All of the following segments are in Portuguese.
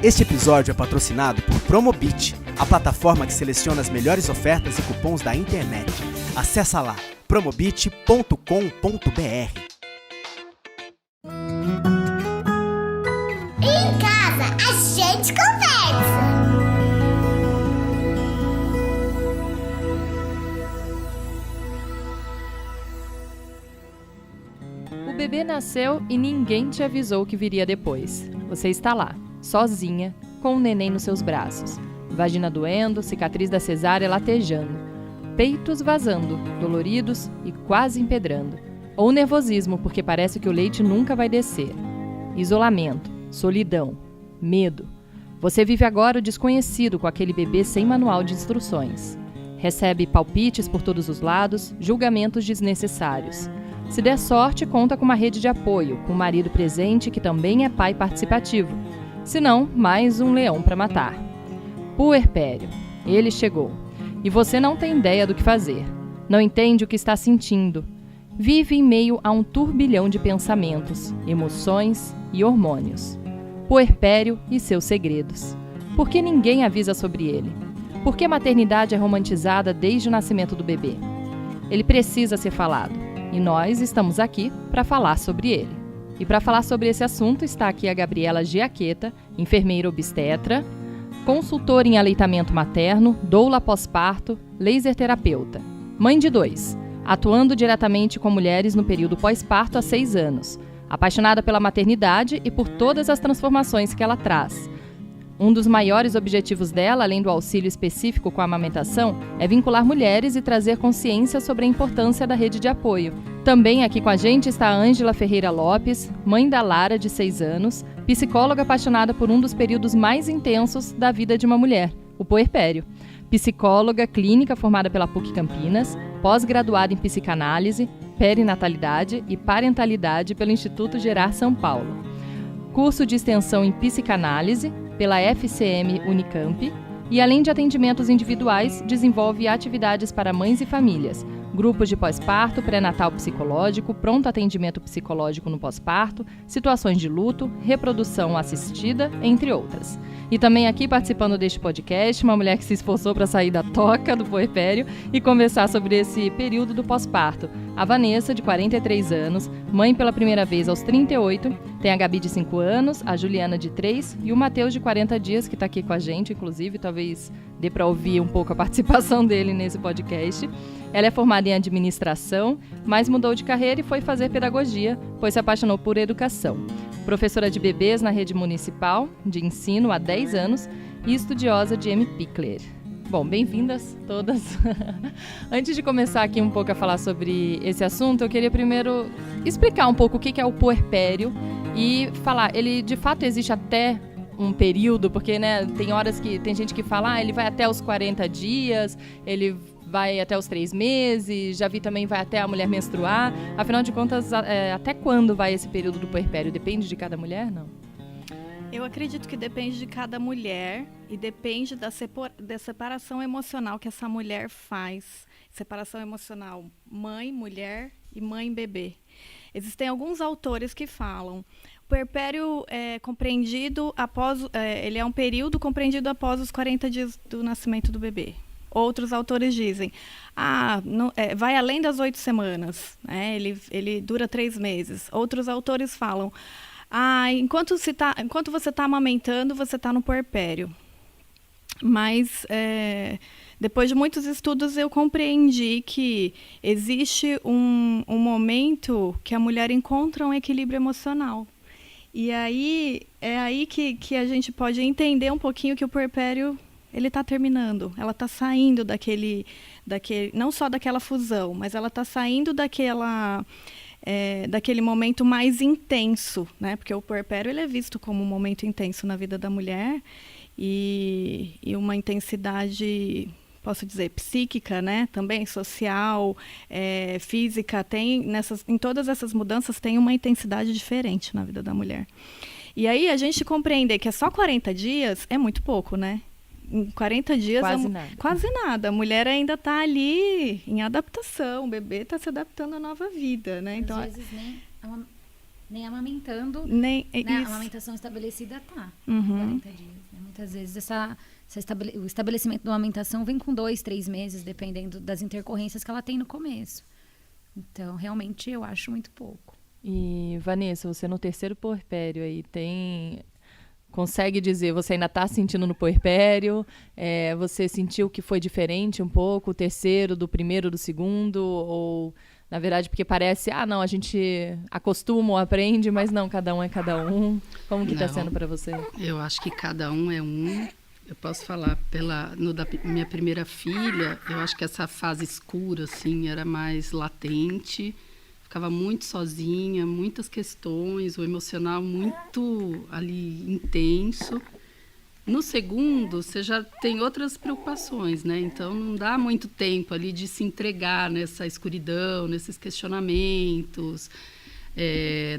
Este episódio é patrocinado por Promobit, a plataforma que seleciona as melhores ofertas e cupons da internet. Acesse lá, promobit.com.br. Em casa, a gente conversa. O bebê nasceu e ninguém te avisou que viria depois. Você está lá, sozinha, com o neném nos seus braços. Vagina doendo, cicatriz da cesárea latejando. Peitos vazando, doloridos e quase empedrando. Ou nervosismo, porque parece que o leite nunca vai descer. Isolamento, solidão, medo. Você vive agora o desconhecido com aquele bebê sem manual de instruções. Recebe palpites por todos os lados, julgamentos desnecessários. Se der sorte, conta com uma rede de apoio, com um marido presente que também é pai participativo. Se não, mais um leão para matar. Puerpério. Ele chegou. E você não tem ideia do que fazer. Não entende o que está sentindo. Vive em meio a um turbilhão de pensamentos, emoções e hormônios. Puerpério e seus segredos. Por que ninguém avisa sobre ele? Por que a maternidade é romantizada desde o nascimento do bebê? Ele precisa ser falado. E nós estamos aqui para falar sobre ele. E para falar sobre esse assunto está aqui a Gabriela Giaqueta, enfermeira obstetra, consultora em aleitamento materno, doula pós-parto, laser terapeuta, mãe de 2, atuando diretamente com mulheres no período pós-parto há 6 anos, apaixonada pela maternidade e por todas as transformações que ela traz. Um dos maiores objetivos dela, além do auxílio específico com a amamentação, é vincular mulheres e trazer consciência sobre a importância da rede de apoio. Também aqui com a gente está a Ângela Ferreira Lopes, mãe da Lara, de 6 anos, psicóloga apaixonada por um dos períodos mais intensos da vida de uma mulher, o puerpério. Psicóloga clínica formada pela PUC Campinas, pós-graduada em psicanálise, perinatalidade e parentalidade pelo Instituto Gerar São Paulo. Curso de extensão em psicanálise pela FCM Unicamp e, além de atendimentos individuais, desenvolve atividades para mães e famílias, grupos de pós-parto, pré-natal psicológico, pronto atendimento psicológico no pós-parto, situações de luto, reprodução assistida, entre outras. E também aqui participando deste podcast, uma mulher que se esforçou para sair da toca do puerpério e conversar sobre esse período do pós-parto. A Vanessa, de 43 anos, mãe pela primeira vez aos 38, tem a Gabi, de 5 anos, a Juliana, de 3 e o Matheus, de 40 dias, que está aqui com a gente, inclusive, talvez dê para ouvir um pouco a participação dele nesse podcast. Ela é formada em administração, mas mudou de carreira e foi fazer pedagogia, pois se apaixonou por educação. Professora de bebês na rede municipal de ensino há 10 anos e estudiosa de M. Pickler. Bom, bem-vindas todas. Antes de começar aqui um pouco a falar sobre esse assunto, eu queria primeiro explicar um pouco o que é o puerpério e falar, ele de fato existe até um período, porque né, tem horas que tem gente que fala, ele vai até os 40 dias, ele vai até os 3 meses, já vi também vai até a mulher menstruar. Afinal de contas, até quando vai esse período do puerpério? Depende de cada mulher, não? Eu acredito que depende de cada mulher e depende da separação emocional que essa mulher faz. Separação emocional mãe, mulher e mãe-bebê. Existem alguns autores que falam o puerpério é compreendido após, ele é um período compreendido após os 40 dias do nascimento do bebê. Outros autores dizem, vai além das 8 semanas, né? Ele dura 3 meses. Outros autores falam, enquanto você está amamentando, você está no puerpério. Mas, depois de muitos estudos, eu compreendi que existe um momento que a mulher encontra um equilíbrio emocional. E aí, é aí que a gente pode entender um pouquinho que o puerpério ele está terminando, ela está saindo daquele, não só daquela fusão, mas ela está saindo daquele momento mais intenso, né? Porque o puerpério ele é visto como um momento intenso na vida da mulher e uma intensidade, posso dizer, psíquica, né? Também social, física, em todas essas mudanças tem uma intensidade diferente na vida da mulher. E aí a gente compreender que é só 40 dias é muito pouco, né? Em 40 dias... Quase nada. A mulher ainda está ali em adaptação. O bebê está se adaptando à nova vida, né? Então, às vezes, né? Nem amamentando, Nem, né? A isso. amamentação estabelecida tá, Uhum. 40 dias. Né? Muitas vezes o estabelecimento da amamentação vem com 2, 3 meses, dependendo das intercorrências que ela tem no começo. Então, realmente, eu acho muito pouco. E, Vanessa, você no terceiro puerpério aí consegue dizer, você ainda está sentindo no puerpério? Você sentiu que foi diferente um pouco, o terceiro do primeiro, do segundo? Ou, na verdade, porque parece, não, a gente acostuma ou aprende, mas não, cada um é cada um. Como que está sendo para você? Eu acho que cada um é um. Eu posso falar, da minha primeira filha, eu acho que essa fase escura, assim, era mais latente. Ficava muito sozinha, muitas questões, o emocional muito ali intenso. No segundo, você já tem outras preocupações, né? Então, não dá muito tempo ali de se entregar nessa escuridão, nesses questionamentos,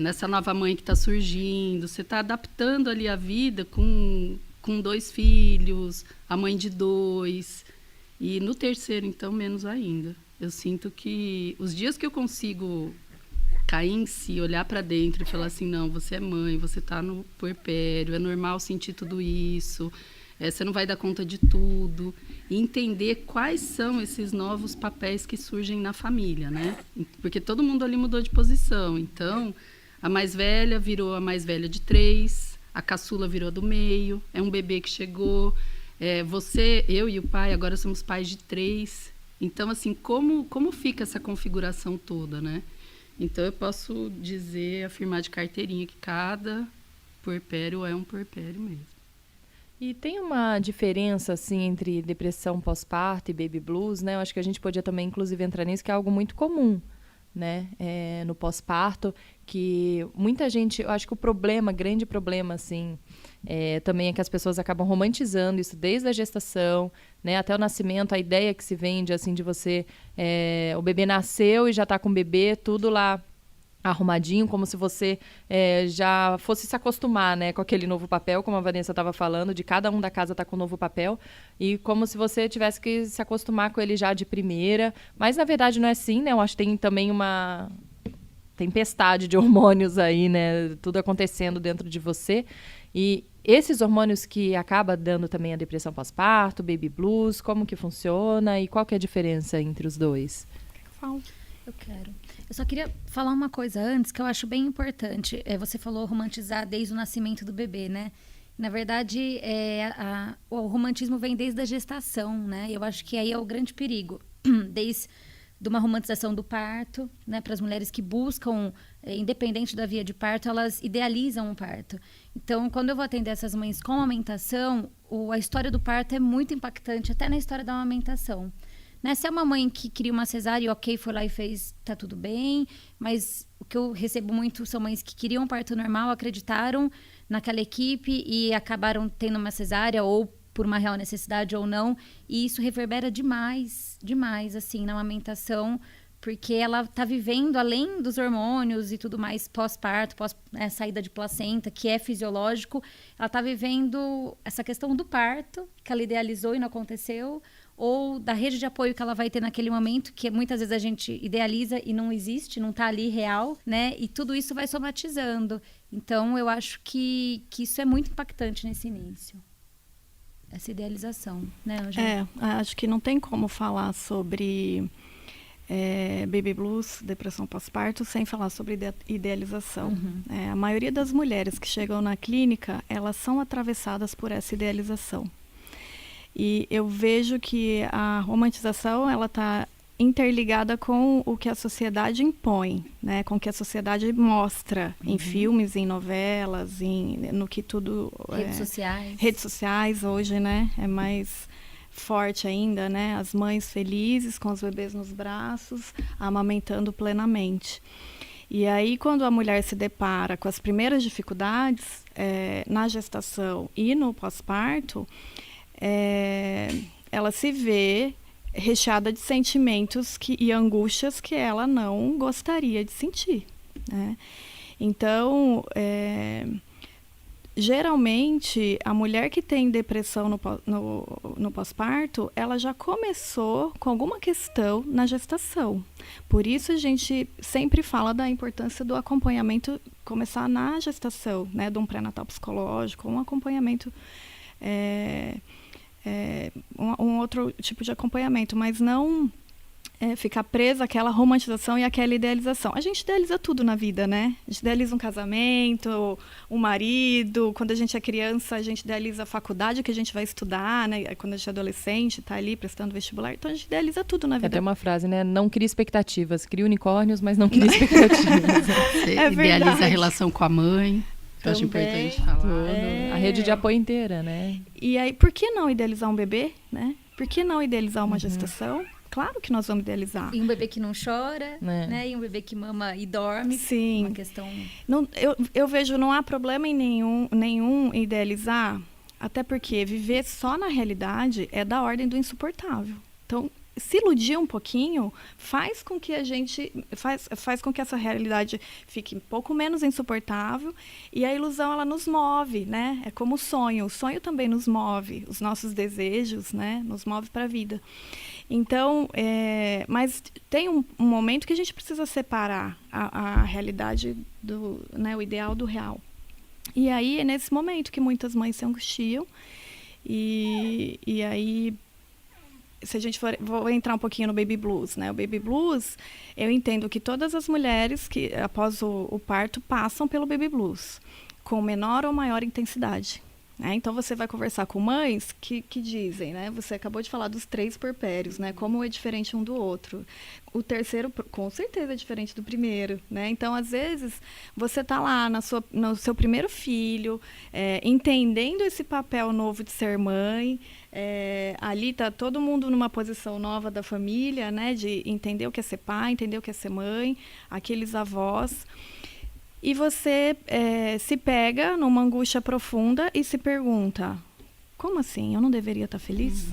nessa nova mãe que está surgindo. Você está adaptando ali a vida com 2 filhos, a mãe de 2. E no terceiro, então, menos ainda. Eu sinto que os dias que eu consigo cair em si, olhar para dentro e falar assim, não, você é mãe, você está no puerpério, é normal sentir tudo isso, você não vai dar conta de tudo, e entender quais são esses novos papéis que surgem na família, né? Porque todo mundo ali mudou de posição. Então, a mais velha virou a mais velha de 3, a caçula virou a do meio, é um bebê que chegou, eu e o pai agora somos pais de 3. Então, assim, como fica essa configuração toda, né? Então, eu posso afirmar de carteirinha que cada puerpério é um puerpério mesmo. E tem uma diferença, assim, entre depressão pós-parto e baby blues, né? Eu acho que a gente podia também, inclusive, entrar nisso, que é algo muito comum, né? No pós-parto, que muita gente... Eu acho que grande problema, assim... também é que as pessoas acabam romantizando isso desde a gestação, né, até o nascimento, a ideia que se vende assim de você, o bebê nasceu e já está com o bebê tudo lá arrumadinho, como se você já fosse se acostumar, né, com aquele novo papel, como a Vanessa estava falando, de cada um da casa estar com um novo papel, e como se você tivesse que se acostumar com ele já de primeira, mas na verdade não é assim, né, eu acho que tem também uma tempestade de hormônios aí, né, tudo acontecendo dentro de você, e esses hormônios que acaba dando também a depressão pós-parto, baby blues, como que funciona e qual que é a diferença entre os dois? Eu quero. Eu só queria falar uma coisa antes que eu acho bem importante. Você falou romantizar desde o nascimento do bebê, né? Na verdade, o romantismo vem desde a gestação, né? Eu acho que aí é o grande perigo. Desde de uma romantização do parto, né, para as mulheres que buscam, independente da via de parto, elas idealizam o parto. Então, quando eu vou atender essas mães com amamentação, a história do parto é muito impactante, até na história da amamentação. Né? Se é uma mãe que queria uma cesárea, ok, foi lá e fez, tá tudo bem, mas o que eu recebo muito são mães que queriam um parto normal, acreditaram naquela equipe e acabaram tendo uma cesárea ou por uma real necessidade ou não, e isso reverbera demais, assim, na amamentação, porque ela está vivendo, além dos hormônios e tudo mais, pós-parto, saída de placenta, que é fisiológico, ela está vivendo essa questão do parto, que ela idealizou e não aconteceu, ou da rede de apoio que ela vai ter naquele momento, que muitas vezes a gente idealiza e não existe, não está ali real, né? E tudo isso vai somatizando. Então, eu acho que isso é muito impactante nesse início. Essa idealização, né, Angela? Acho que não tem como falar sobre baby blues, depressão pós-parto, sem falar sobre idealização. A maioria das mulheres que chegam na clínica, elas são atravessadas por essa idealização. E eu vejo que a romantização, ela está interligada com o que a sociedade impõe, né? Com o que a sociedade mostra em filmes, em novelas, no que tudo... Redes sociais. Redes sociais hoje, né? É mais forte ainda, né? As mães felizes com os bebês nos braços, amamentando plenamente. E aí, quando a mulher se depara com as primeiras dificuldades na gestação e no pós-parto, ela se vê recheada de sentimentos e angústias que ela não gostaria de sentir, né? Então, geralmente, a mulher que tem depressão no pós-parto, ela já começou com alguma questão na gestação. Por isso, a gente sempre fala da importância do acompanhamento começar na gestação, né? De um pré-natal psicológico, um acompanhamento, um outro tipo de acompanhamento, mas não ficar presa àquela romantização e àquela idealização. A gente idealiza tudo na vida, né? A gente idealiza um casamento, um marido. Quando a gente é criança, a gente idealiza a faculdade que a gente vai estudar, né? Quando a gente é adolescente, está ali prestando vestibular. Então, a gente idealiza tudo na vida. Tem até uma frase, né? Não cria expectativas. Cria unicórnios, mas não cria expectativas. Você idealiza a relação com a mãe. Eu acho importante falar. A rede de apoio inteira, né? E aí, por que não idealizar um bebê, né? Por que não idealizar uma gestação? Claro que nós vamos idealizar. E um bebê que não chora, né? E um bebê que mama e dorme. Sim. Uma questão... Não, eu vejo, não há problema em nenhum idealizar, até porque viver só na realidade é da ordem do insuportável. Então, se iludir um pouquinho faz com que a gente faz com que essa realidade fique um pouco menos insuportável, e a ilusão, ela nos move, né? É como o sonho também nos move, os nossos desejos, né? Nos move para a vida. Então, mas tem um momento que a gente precisa separar a realidade né, o ideal do real. E aí é nesse momento que muitas mães se angustiam, e aí, se a gente vou entrar um pouquinho no baby blues, né? O baby blues, eu entendo que todas as mulheres que após o parto passam pelo baby blues, com menor ou maior intensidade. Então, você vai conversar com mães que dizem, né? Você acabou de falar dos 3 puerpérios, né? Como é diferente um do outro. O terceiro, com certeza, é diferente do primeiro, né? Então, às vezes, você está lá no seu primeiro filho, entendendo esse papel novo de ser mãe. Ali está todo mundo numa posição nova da família, né? De entender o que é ser pai, entender o que é ser mãe, aqueles avós. E você se pega numa angústia profunda e se pergunta, como assim? Eu não deveria estar feliz?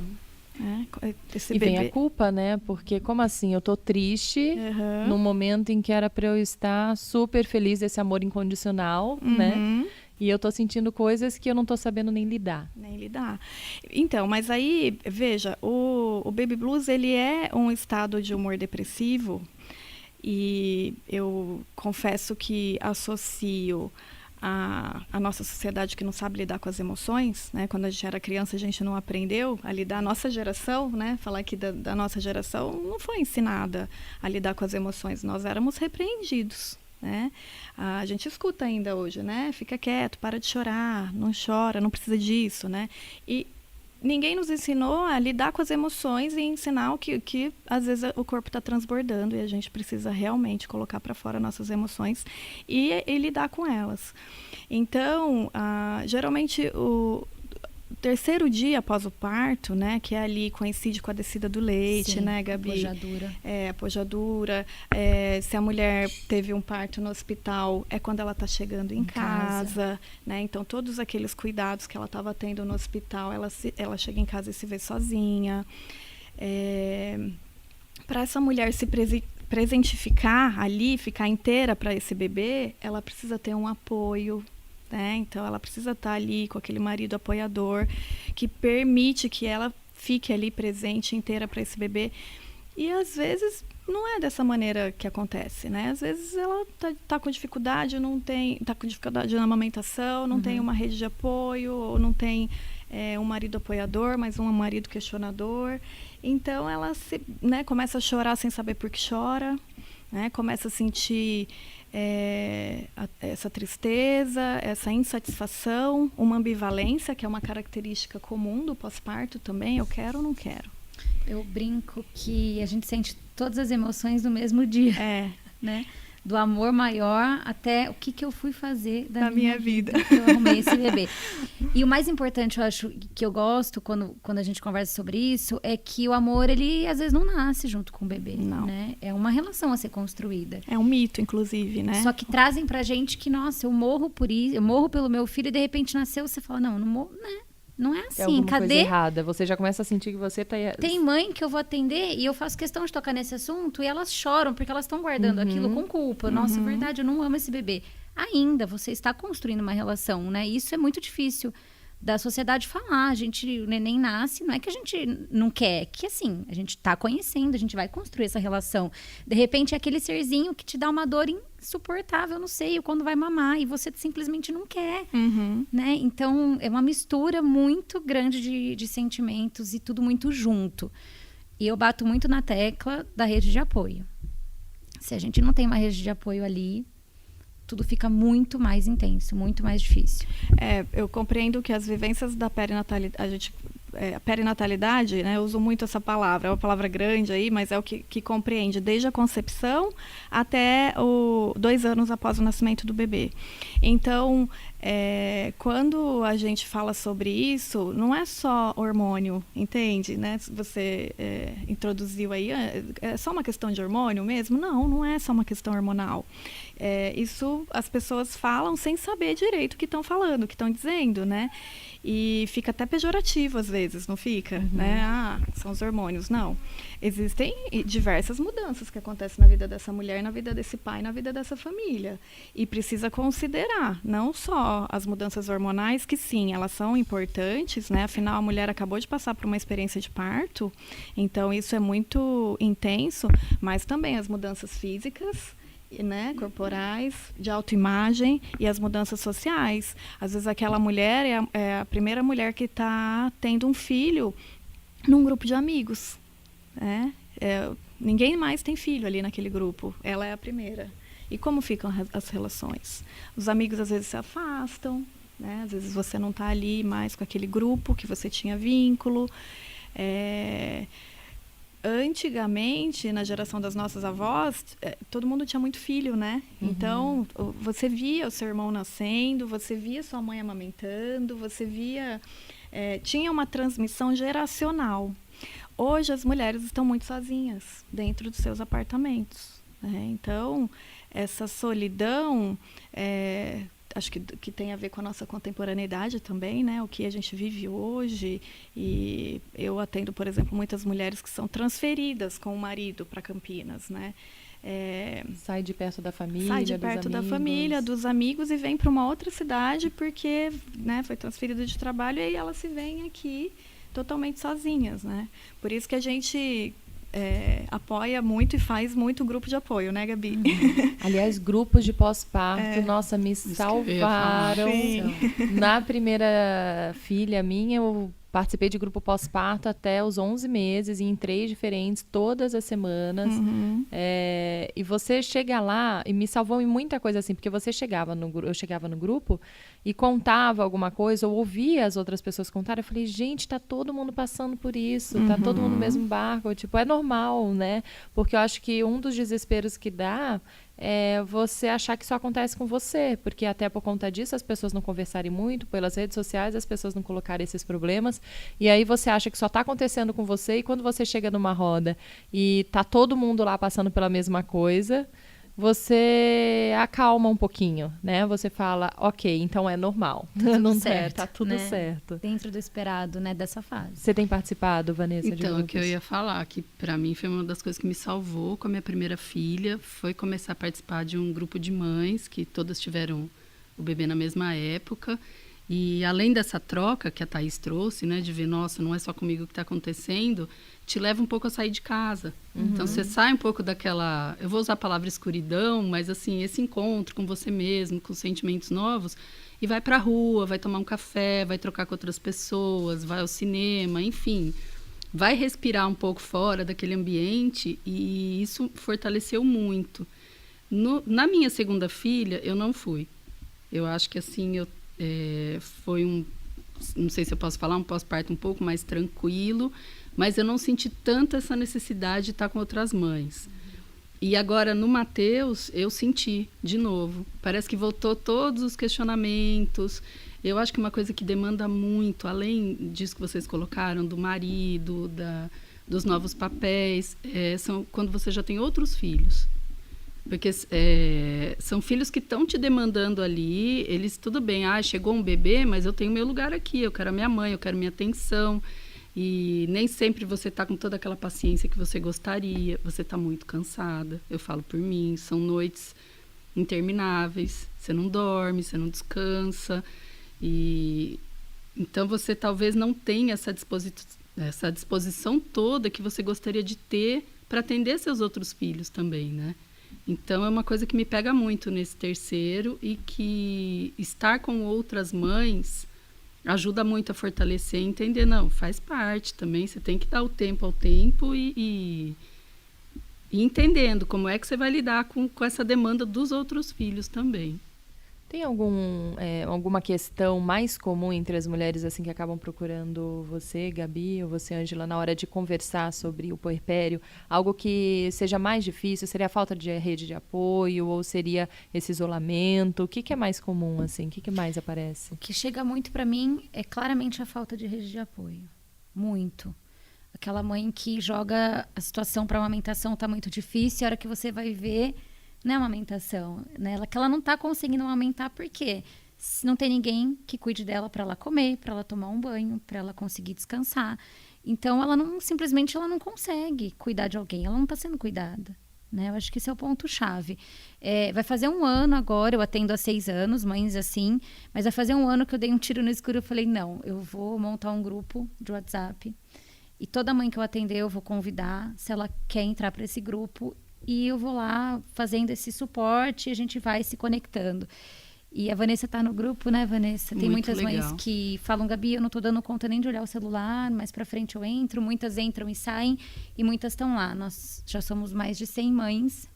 E vem a culpa, né? Porque como assim? Eu tô triste num momento em que era para eu estar super feliz desse amor incondicional, né? E eu tô sentindo coisas que eu não tô sabendo nem lidar. Então, mas aí, veja, o baby blues, ele é um estado de humor depressivo. E eu confesso que associo a nossa sociedade que não sabe lidar com as emoções, né? Quando a gente era criança, a gente não aprendeu a lidar. A nossa geração, né? Falar aqui da nossa geração, não foi ensinada a lidar com as emoções. Nós éramos repreendidos, né? A gente escuta ainda hoje, né? Fica quieto, para de chorar, não chora, não precisa disso, né? E ninguém nos ensinou a lidar com as emoções e ensinar que às vezes o corpo está transbordando e a gente precisa realmente colocar para fora nossas emoções e lidar com elas. Então, geralmente o terceiro dia após o parto, né, que é ali coincide com a descida do leite, sim, né, Gabi? Apojadura. Apojadura. Se a mulher teve um parto no hospital, é quando ela está chegando em casa, né? Então, todos aqueles cuidados que ela estava tendo no hospital, ela chega em casa e se vê sozinha. Para essa mulher se presentificar ali, ficar inteira para esse bebê, ela precisa ter um apoio, né? Então, ela precisa estar ali com aquele marido apoiador que permite que ela fique ali presente, inteira para esse bebê. E, às vezes, não é dessa maneira que acontece, né? Às vezes, ela tá com dificuldade, tá com dificuldade na amamentação, não tem uma rede de apoio, ou não tem um marido apoiador, mas um marido questionador. Então, ela começa a chorar sem saber por que chora, né? Começa a sentir essa tristeza, essa insatisfação, uma ambivalência, que é uma característica comum do pós-parto também. Eu quero ou não quero? Eu brinco que a gente sente todas as emoções no mesmo dia, né? Do amor maior até o que eu fui fazer da minha vida. Que eu arrumei esse bebê. E o mais importante, eu acho, que eu gosto quando a gente conversa sobre isso, é que o amor, ele às vezes não nasce junto com o bebê. Não. Né? É uma relação a ser construída. É um mito, inclusive, né? Só que trazem pra gente que, nossa, eu morro por isso, eu morro pelo meu filho, e de repente nasceu, você fala, não morro, né? Não é assim, alguma coisa errada, você já começa a sentir que você tá... Tem mãe que eu vou atender e eu faço questão de tocar nesse assunto e elas choram porque elas estão guardando aquilo com culpa. Nossa, é verdade, eu não amo esse bebê. ainda, você está construindo uma relação, né? Isso é muito difícil da sociedade falar. O neném nasce, não é que a gente não quer, que assim, a gente tá conhecendo, a gente vai construir essa relação. De repente, é aquele serzinho que te dá uma dor insuportável no seio quando vai mamar, e você simplesmente não quer, né? Então, é uma mistura muito grande de sentimentos e tudo muito junto. E eu bato muito na tecla da rede de apoio. Se a gente não tem uma rede de apoio ali, tudo fica muito mais intenso, muito mais difícil. Eu compreendo que as vivências da perinatalidade, a perinatalidade, né, eu uso muito essa palavra, é uma palavra grande aí, mas é o que compreende desde a concepção até 2 anos após o nascimento do bebê. Então, quando a gente fala sobre isso, não é só hormônio, entende? Né? Você introduziu aí, é só uma questão de hormônio mesmo? Não é só uma questão hormonal. Isso as pessoas falam sem saber direito o que estão falando, o que estão dizendo, né? E fica até pejorativo às vezes, não fica? Né? São os hormônios. Não. Existem diversas mudanças que acontecem na vida dessa mulher, na vida desse pai, na vida dessa família. E precisa considerar não só as mudanças hormonais, que sim, elas são importantes, né? Afinal, a mulher acabou de passar por uma experiência de parto, então isso é muito intenso, mas também as mudanças físicas, né, corporais, de autoimagem, e as mudanças sociais. Às vezes aquela mulher é a primeira mulher que está tendo um filho num grupo de amigos, né? Ninguém mais tem filho ali naquele grupo, ela é a primeira. E como ficam as relações? Os amigos às vezes se afastam, né? Às vezes você não está ali mais com aquele grupo que você tinha vínculo. Antigamente, na geração das nossas avós, todo mundo tinha muito filho, né? Então, você via o seu irmão nascendo, você via sua mãe amamentando, você via... tinha uma transmissão geracional. Hoje, as mulheres estão muito sozinhas dentro dos seus apartamentos, né? Então, essa solidão... acho que tem a ver com a nossa contemporaneidade também, né? O que a gente vive hoje. E eu atendo, por exemplo, muitas mulheres que são transferidas com o marido para Campinas, né? Sai de perto da família, sai de perto da família, dos amigos, e vem para uma outra cidade porque, né, foi transferida de trabalho, e aí elas se veem aqui totalmente sozinhas, né? Por isso que a gente... apoia muito e faz muito grupo de apoio, né, Gabi? Aliás, grupos de pós-parto, nossa, me salvaram. Na primeira filha minha, eu participei de grupo pós-parto até os 11 meses, e em 3 diferentes, todas as semanas. E você chega lá, e me salvou em muita coisa assim, porque eu chegava no grupo e contava alguma coisa, ou ouvia as outras pessoas contarem, eu falei, gente, tá todo mundo passando por isso, tá todo mundo no mesmo barco, tipo, é normal, né? Porque eu acho que um dos desesperos que dá é você achar que só acontece com você, porque até por conta disso as pessoas não conversarem muito, pelas redes sociais as pessoas não colocarem esses problemas, e aí você acha que só está acontecendo com você, e quando você chega numa roda e tá todo mundo lá passando pela mesma coisa, você acalma um pouquinho, né? Você fala, ok, então é normal. Não certo, tá tudo né? certo. Dentro do esperado, né, dessa fase. Você tem participado, Vanessa, de Então, o grupos? que eu ia falar, que para mim foi uma das coisas que me salvou com a minha primeira filha, foi começar a participar de um grupo de mães, que todas tiveram o bebê na mesma época. E além dessa troca que a Thaís trouxe, né, de ver, nossa, não é só comigo que está acontecendo, te leva um pouco a sair de casa. Então, você sai um pouco daquela... Eu vou usar a palavra escuridão, mas, assim, esse encontro com você mesmo, com sentimentos novos, e vai para a rua, vai tomar um café, vai trocar com outras pessoas, vai ao cinema, enfim. Vai respirar um pouco fora daquele ambiente, e isso fortaleceu muito. Na minha segunda filha, eu não fui. Eu acho que, assim, foi não sei se eu posso falar, um pós-parto um pouco mais tranquilo, mas eu não senti tanto essa necessidade de estar com outras mães. E agora, no Mateus, eu senti de novo. Parece que voltou todos os questionamentos. Eu acho que uma coisa que demanda muito, além disso que vocês colocaram, do marido, dos novos papéis, são quando você já tem outros filhos. Porque são filhos que estão te demandando ali, eles, tudo bem, chegou um bebê, mas eu tenho meu lugar aqui, eu quero a minha mãe, eu quero minha atenção. E nem sempre você está com toda aquela paciência que você gostaria, você está muito cansada. Eu falo por mim, são noites intermináveis, você não dorme, você não descansa, e então você talvez não tenha essa disposição toda que você gostaria de ter para atender seus outros filhos também, né? Então é uma coisa que me pega muito nesse terceiro, e que estar com outras mães ajuda muito a fortalecer e entender, não, faz parte também, você tem que dar o tempo ao tempo e entendendo como é que você vai lidar com essa demanda dos outros filhos também. Tem alguma questão mais comum entre as mulheres assim que acabam procurando você, Gabi, ou você, Ângela, na hora de conversar sobre o puerpério? Algo que seja mais difícil? Seria a falta de rede de apoio, ou seria esse isolamento? O que é mais comum, assim? O que mais aparece? O que chega muito para mim é claramente a falta de rede de apoio. Muito. Aquela mãe que joga a situação para amamentação está muito difícil, a hora que você vai ver, não é uma amamentação, né? Que ela não está conseguindo amamentar porque não tem ninguém que cuide dela para ela comer, para ela tomar um banho, para ela conseguir descansar. Então, simplesmente ela não consegue cuidar de alguém, ela não está sendo cuidada, né? Eu acho que esse é o ponto-chave. Vai fazer 1 ano agora, eu atendo há 6 anos, mães assim, mas vai fazer 1 ano que eu dei um tiro no escuro. Eu falei, não, eu vou montar um grupo de WhatsApp e toda mãe que eu atender eu vou convidar, se ela quer entrar para esse grupo, e eu vou lá fazendo esse suporte e a gente vai se conectando. E a Vanessa está no grupo, né, Vanessa? Tem Muito muitas legal. mães que falam, Gabi, eu não estou dando conta nem de olhar o celular, mais para frente eu entro. Muitas entram e saem e muitas estão lá. Nós já somos mais de 100 mães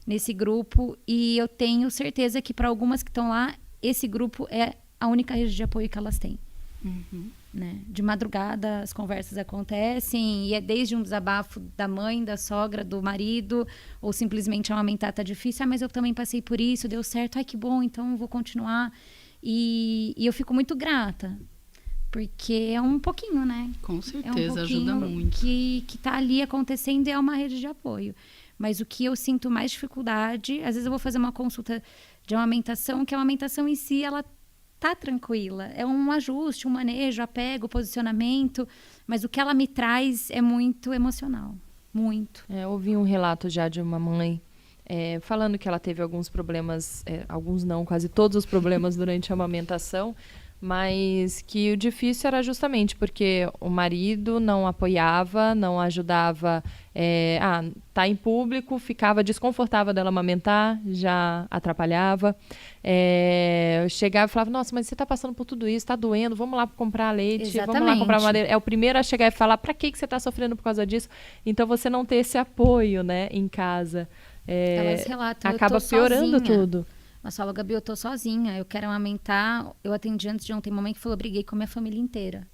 nesse grupo, e eu tenho certeza que para algumas que estão lá, esse grupo é a única rede de apoio que elas têm. Né? De madrugada as conversas acontecem, e é desde um desabafo da mãe, da sogra, do marido, ou simplesmente amamentar tá difícil, mas eu também passei por isso, deu certo, ai que bom, então eu vou continuar. E eu fico muito grata, porque é um pouquinho, né? Com certeza, é um ajuda muito. que tá ali acontecendo, e é uma rede de apoio. Mas o que eu sinto mais dificuldade, às vezes eu vou fazer uma consulta de amamentação, que a amamentação em si, ela tá tranquila, é um ajuste, um manejo, apego, posicionamento, mas o que ela me traz é muito emocional, muito. Eu ouvi um relato já de uma mãe falando que ela teve alguns problemas, alguns não, quase todos os problemas durante a amamentação, mas que o difícil era justamente porque o marido não apoiava, não ajudava, tá em público, ficava desconfortável dela amamentar, já atrapalhava. Eu chegava e falava, nossa, mas você está passando por tudo isso, está doendo, vamos lá comprar leite, Exatamente. vamos lá comprar madeira. É o primeiro a chegar e falar, para que você está sofrendo por causa disso? Então, você não ter esse apoio, né, em casa, Elas relatam, acaba eu tô piorando sozinha. tudo. Mas fala, Gabi, eu tô sozinha, eu quero amamentar. Eu atendi antes de ontem, mamãe que falou, briguei com a minha família inteira.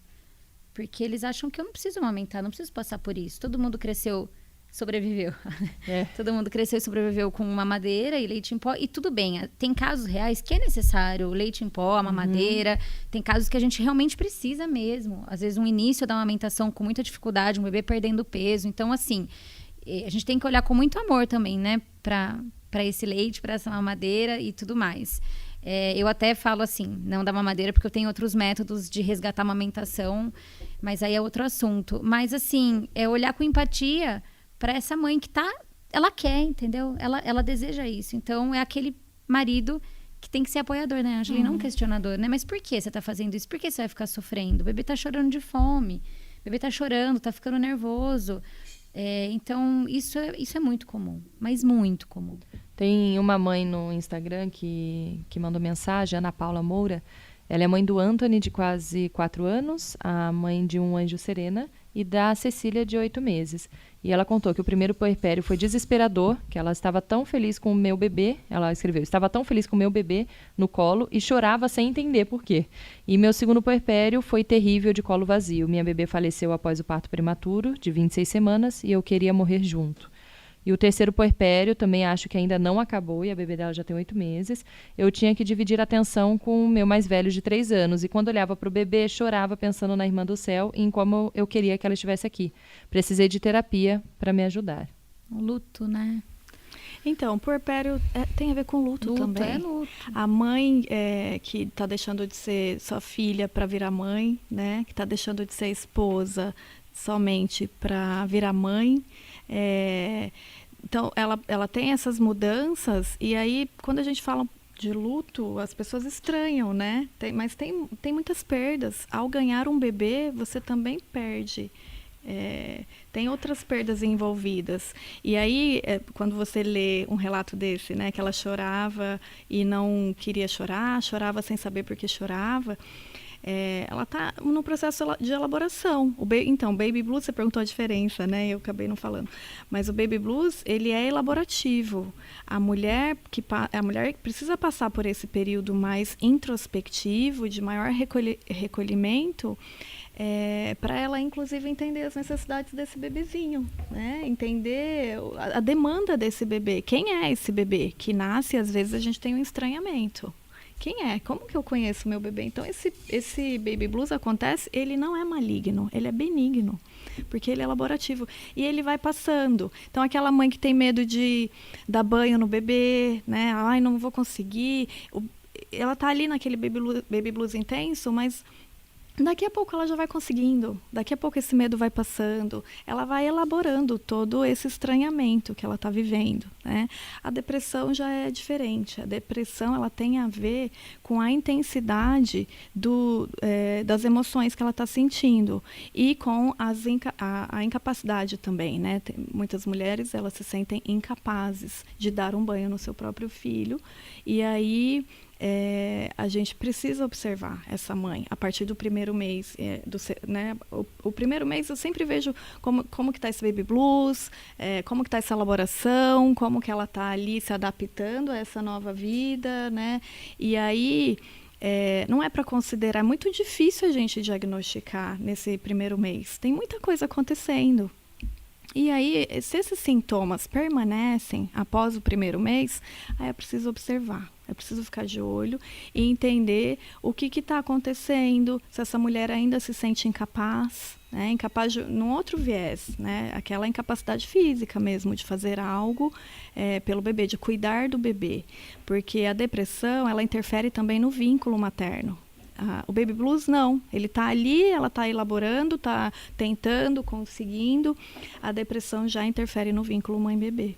Porque eles acham que eu não preciso amamentar, não preciso passar por isso. Todo mundo cresceu, sobreviveu. Todo mundo cresceu e sobreviveu com mamadeira e leite em pó. E tudo bem, tem casos reais que é necessário leite em pó, mamadeira. Tem casos que a gente realmente precisa mesmo. Às vezes um início da amamentação com muita dificuldade, um bebê perdendo peso. Então, assim, a gente tem que olhar com muito amor também, né? Para esse leite, para essa mamadeira e tudo mais. Eu até falo assim, não da mamadeira, porque eu tenho outros métodos de resgatar a amamentação, mas aí é outro assunto. Mas, assim, é olhar com empatia para essa mãe que ela quer, entendeu? Ela deseja isso. Então, é aquele marido que tem que ser apoiador, né, Ângela? E não questionador, né? Mas por que você tá fazendo isso? Por que você vai ficar sofrendo? O bebê tá chorando de fome. O bebê tá chorando, tá ficando nervoso. Então, isso é muito comum, mas muito comum. Tem uma mãe no Instagram que mandou mensagem, Ana Paula Moura. Ela é mãe do Anthony, de quase 4 anos, a mãe de um anjo Serena, e da Cecília, de 8 meses. E ela contou que o primeiro puerpério foi desesperador, que ela estava tão feliz com o meu bebê, ela escreveu, estava tão feliz com o meu bebê no colo e chorava sem entender por quê. E meu segundo puerpério foi terrível, de colo vazio. Minha bebê faleceu após o parto prematuro, de 26 semanas, e eu queria morrer junto. E o terceiro puerpério, também acho que ainda não acabou, e a bebê dela já tem 8 meses. Eu tinha que dividir a atenção com o meu mais velho, de 3 anos. E quando olhava para o bebê, chorava pensando na irmã do céu e em como eu queria que ela estivesse aqui. Precisei de terapia para me ajudar. O luto, né? Então, o puerpério tem a ver com luto também. É luto. A mãe que está deixando de ser sua filha para virar mãe, né? Que está deixando de ser esposa somente para virar mãe. Então, ela tem essas mudanças, e aí, quando a gente fala de luto, as pessoas estranham, né? Mas tem muitas perdas. Ao ganhar um bebê, você também perde. Tem outras perdas envolvidas. E aí, quando você lê um relato desse, né, que ela chorava e não queria chorar, chorava sem saber por que chorava, ela está no processo de elaboração. Então, o Baby Blues, você perguntou a diferença, né? Eu acabei não falando. Mas o Baby Blues, ele é elaborativo. A mulher precisa passar por esse período mais introspectivo, de maior recolhimento, para ela, inclusive, entender as necessidades desse bebezinho, né? Entender a demanda desse bebê. Quem é esse bebê que nasce? Às vezes a gente tem um estranhamento. Quem é? Como que eu conheço o meu bebê? Então, esse Baby Blues acontece, ele não é maligno, ele é benigno, porque ele é elaborativo. E ele vai passando. Então, aquela mãe que tem medo de dar banho no bebê, né? Ai, não vou conseguir. Ela tá ali naquele Baby Blues intenso, mas daqui a pouco ela já vai conseguindo, daqui a pouco esse medo vai passando, ela vai elaborando todo esse estranhamento que ela está vivendo, né? A depressão já é diferente, a depressão ela tem a ver com a intensidade das emoções que ela está sentindo e com a incapacidade também, né? Muitas mulheres elas se sentem incapazes de dar um banho no seu próprio filho e aí a gente precisa observar essa mãe a partir do primeiro mês, né? O primeiro mês eu sempre vejo como que está esse Baby Blues, como que está essa elaboração, como que ela está ali se adaptando a essa nova vida, né? E aí não é para considerar, é muito difícil a gente diagnosticar nesse primeiro mês, tem muita coisa acontecendo. E aí, se esses sintomas permanecem após o primeiro mês, aí é preciso observar, é preciso ficar de olho e entender o que está acontecendo, se essa mulher ainda se sente incapaz, né? Incapaz num outro viés, né? Aquela incapacidade física mesmo de fazer algo pelo bebê, de cuidar do bebê, porque a depressão ela interfere também no vínculo materno. O Baby Blues não, ele está ali, ela está elaborando, está tentando, conseguindo. A depressão já interfere no vínculo mãe-bebê.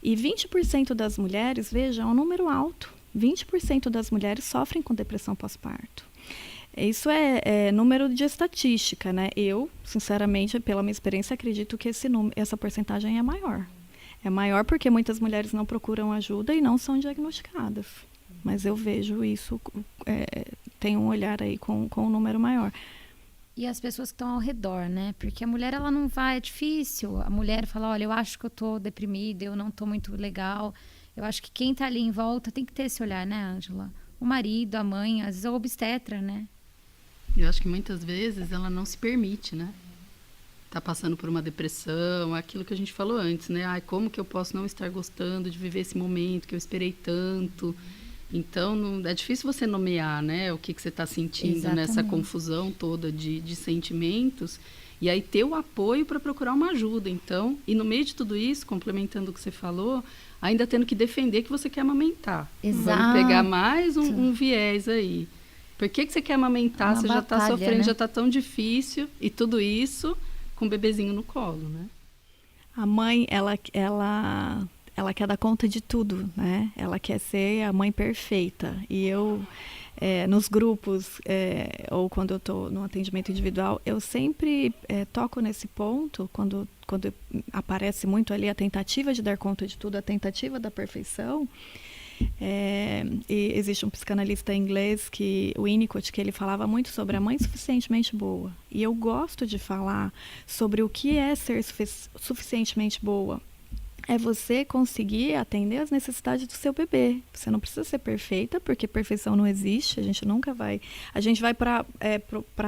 E 20% das mulheres, veja, é um número alto, 20% das mulheres sofrem com depressão pós-parto. Isso é número de estatística, né? Eu, sinceramente, pela minha experiência, acredito que essa porcentagem é maior. É maior porque muitas mulheres não procuram ajuda e não são diagnosticadas. Mas eu vejo isso, tem um olhar aí com um número maior. E as pessoas que estão ao redor, né? Porque a mulher, ela não vai, é difícil. A mulher fala, olha, eu acho que eu tô deprimida, eu não tô muito legal. Eu acho que quem tá ali em volta tem que ter esse olhar, né, Ângela? O marido, a mãe, às vezes a obstetra, né? Eu acho que muitas vezes ela não se permite, né? Tá passando por uma depressão, aquilo que a gente falou antes, né? Ai, como que eu posso não estar gostando de viver esse momento que eu esperei tanto? Então, é difícil você nomear, né, o que você está sentindo. Exatamente. Nessa confusão toda de sentimentos. E aí ter o apoio para procurar uma ajuda. Então, e no meio de tudo isso, complementando o que você falou, ainda tendo que defender que você quer amamentar. Exato. Vamos pegar mais um viés aí. Por que você quer amamentar? Você já está sofrendo, né? Já está tão difícil. E tudo isso com o bebezinho no colo, né? A mãe, ela quer dar conta de tudo, né? Ela quer ser a mãe perfeita. E eu, nos grupos, ou quando eu estou no atendimento individual, eu sempre toco nesse ponto, quando aparece muito ali a tentativa de dar conta de tudo, a tentativa da perfeição. E existe um psicanalista inglês, o Winnicott, que ele falava muito sobre a mãe suficientemente boa. E eu gosto de falar sobre o que é ser suficientemente boa. É você conseguir atender às necessidades do seu bebê. Você não precisa ser perfeita, porque perfeição não existe. A gente nunca vai... A gente vai para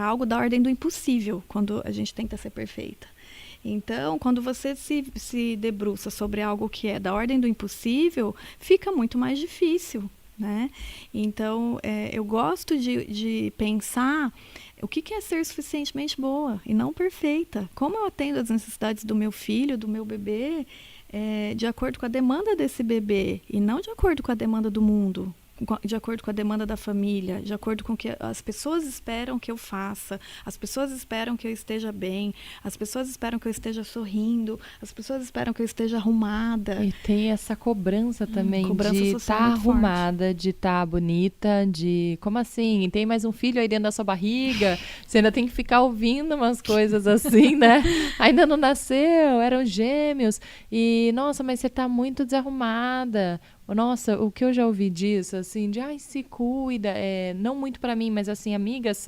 algo da ordem do impossível, quando a gente tenta ser perfeita. Então, quando você se debruça sobre algo que é da ordem do impossível, fica muito mais difícil, né? Então, eu gosto de pensar o que é ser suficientemente boa e não perfeita. Como eu atendo às necessidades do meu filho, do meu bebê... de acordo com a demanda desse bebê e não de acordo com a demanda do mundo, de acordo com a demanda da família, de acordo com o que as pessoas esperam que eu faça, as pessoas esperam que eu esteja bem, as pessoas esperam que eu esteja sorrindo, as pessoas esperam que eu esteja arrumada. E tem essa cobrança também cobrança de social estar muito forte. arrumada, de estar bonita, de... Como assim? Tem mais um filho aí dentro da sua barriga? Você ainda tem que ficar ouvindo umas coisas assim, né? Ainda não nasceu, eram gêmeos. E, nossa, mas você tá muito desarrumada. Nossa, o que eu já ouvi disso, assim, de, ai, se cuida, não muito pra mim, mas, assim, amigas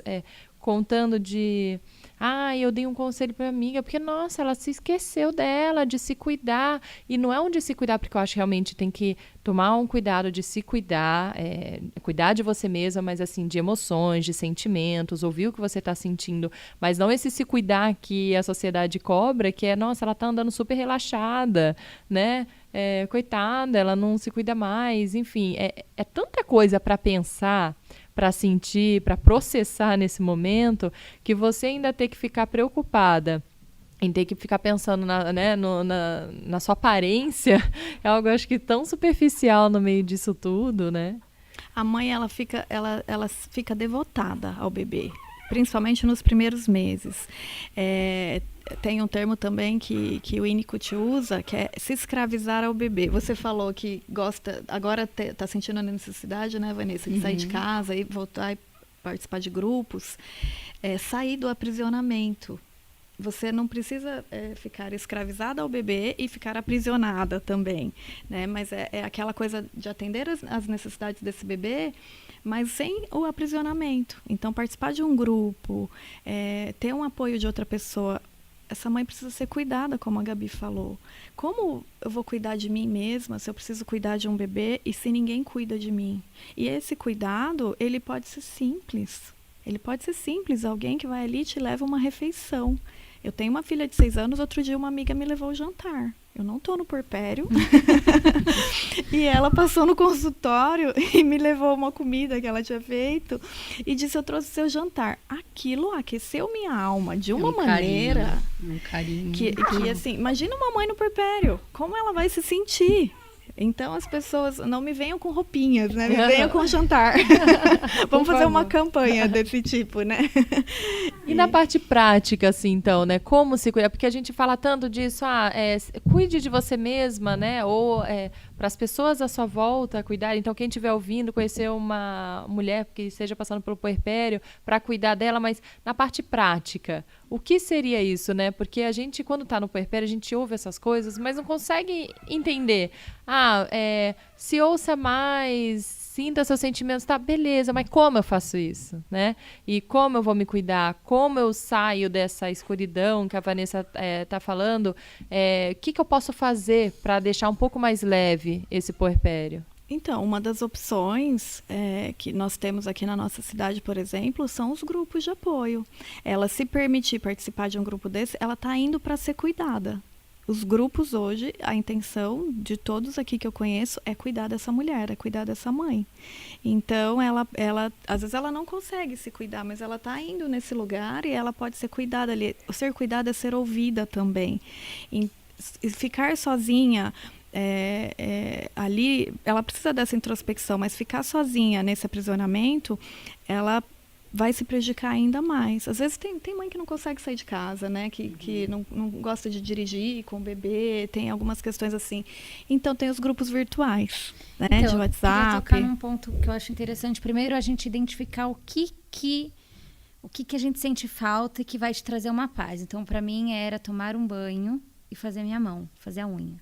contando de, eu dei um conselho pra amiga, porque, nossa, ela se esqueceu dela, de se cuidar, e não é um de se cuidar, porque eu acho que realmente tem que tomar um cuidado de se cuidar, cuidar de você mesma, mas, assim, de emoções, de sentimentos, ouvir o que você tá sentindo, mas não esse se cuidar que a sociedade cobra, que é, nossa, ela tá andando super relaxada, né? Coitada, ela não se cuida mais, enfim, é tanta coisa para pensar, para sentir, para processar nesse momento, que você ainda tem que ficar preocupada em ter que ficar pensando na sua aparência, é algo, acho que, tão superficial no meio disso tudo, né? A mãe, ela fica devotada ao bebê, principalmente nos primeiros meses. Tem um termo também que o Winnicott usa, que é se escravizar ao bebê. Você falou que gosta, agora está sentindo a necessidade, né, Vanessa, de sair de casa e voltar e participar de grupos. Sair do aprisionamento. Você não precisa ficar escravizada ao bebê e ficar aprisionada também, né? Mas é aquela coisa de atender as necessidades desse bebê, mas sem o aprisionamento. Então, participar de um grupo, ter um apoio de outra pessoa. Essa mãe precisa ser cuidada, como a Gabi falou. Como eu vou cuidar de mim mesma se eu preciso cuidar de um bebê e se ninguém cuida de mim? E esse cuidado, ele pode ser simples. Ele pode ser simples. Alguém que vai ali e te leva uma refeição. Eu tenho uma filha de 6 anos, outro dia uma amiga me levou ao jantar. Eu não estou no puerpério. E ela passou no consultório e me levou uma comida que ela tinha feito e disse, eu trouxe seu jantar. Aquilo aqueceu minha alma de uma maneira... Um carinho. Que assim, imagina uma mãe no puerpério. Como ela vai se sentir? Então, as pessoas não me venham com roupinhas, né? Me venham com jantar. Vamos fazer uma campanha desse tipo, né? E na parte prática, assim, então, né? Como se cuidar? Porque a gente fala tanto disso, cuide de você mesma, né? Ou para as pessoas à sua volta cuidar. Então, quem estiver ouvindo, conhecer uma mulher que esteja passando pelo puerpério, para cuidar dela, mas na parte prática, o que seria isso, né? Porque a gente, quando está no puerpério, a gente ouve essas coisas, mas não consegue entender. Se ouça mais, sinta seus sentimentos, tá, beleza, mas como eu faço isso, né? E como eu vou me cuidar? Como eu saio dessa escuridão que a Vanessa tá falando? O que eu posso fazer para deixar um pouco mais leve esse puerpério? Então, uma das opções que nós temos aqui na nossa cidade, por exemplo, são os grupos de apoio. Ela, se permitir participar de um grupo desse, ela está indo para ser cuidada. Os grupos hoje, a intenção de todos aqui que eu conheço é cuidar dessa mulher, é cuidar dessa mãe. Então, ela às vezes ela não consegue se cuidar, mas ela está indo nesse lugar e ela pode ser cuidada ali. O ser cuidada é ser ouvida também. E ficar sozinha... ali, ela precisa dessa introspecção, mas ficar sozinha nesse aprisionamento, ela vai se prejudicar ainda mais. Às vezes tem mãe que não consegue sair de casa, né? Que não gosta de dirigir com o bebê, tem algumas questões assim. Então tem os grupos virtuais, né? Então, de WhatsApp. Eu queria tocar num ponto que eu acho interessante. Primeiro, a gente identificar o que a gente sente falta e que vai te trazer uma paz. Então, para mim, era tomar um banho e fazer minha mão, fazer a unha.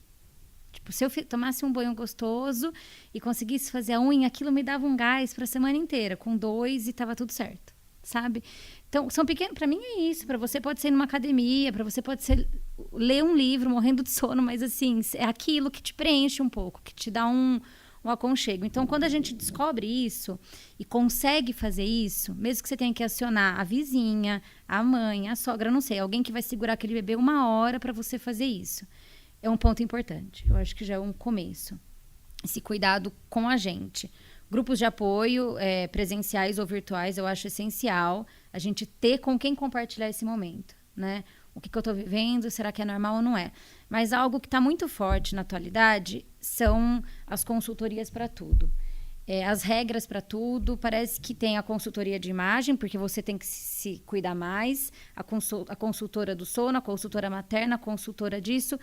Tipo, se eu tomasse um banho gostoso e conseguisse fazer a unha, aquilo me dava um gás para a semana inteira, com 2 e tava tudo certo, sabe? Então, são pequenos, para mim é isso, para você pode ser numa academia, para você pode ser ler um livro morrendo de sono, mas assim, é aquilo que te preenche um pouco, que te dá um aconchego. Então, quando a gente descobre isso e consegue fazer isso, mesmo que você tenha que acionar a vizinha, a mãe, a sogra, não sei, alguém que vai segurar aquele bebê 1 hora para você fazer isso. É um ponto importante. Eu acho que já é um começo. Esse cuidado com a gente. Grupos de apoio, presenciais ou virtuais, eu acho essencial a gente ter com quem compartilhar esse momento, né? O que eu estou vivendo, será que é normal ou não é? Mas algo que está muito forte na atualidade são as consultorias para tudo. as regras para tudo. Parece que tem a consultoria de imagem, porque você tem que se cuidar mais. A consultora do sono, a consultora materna, a consultora disso.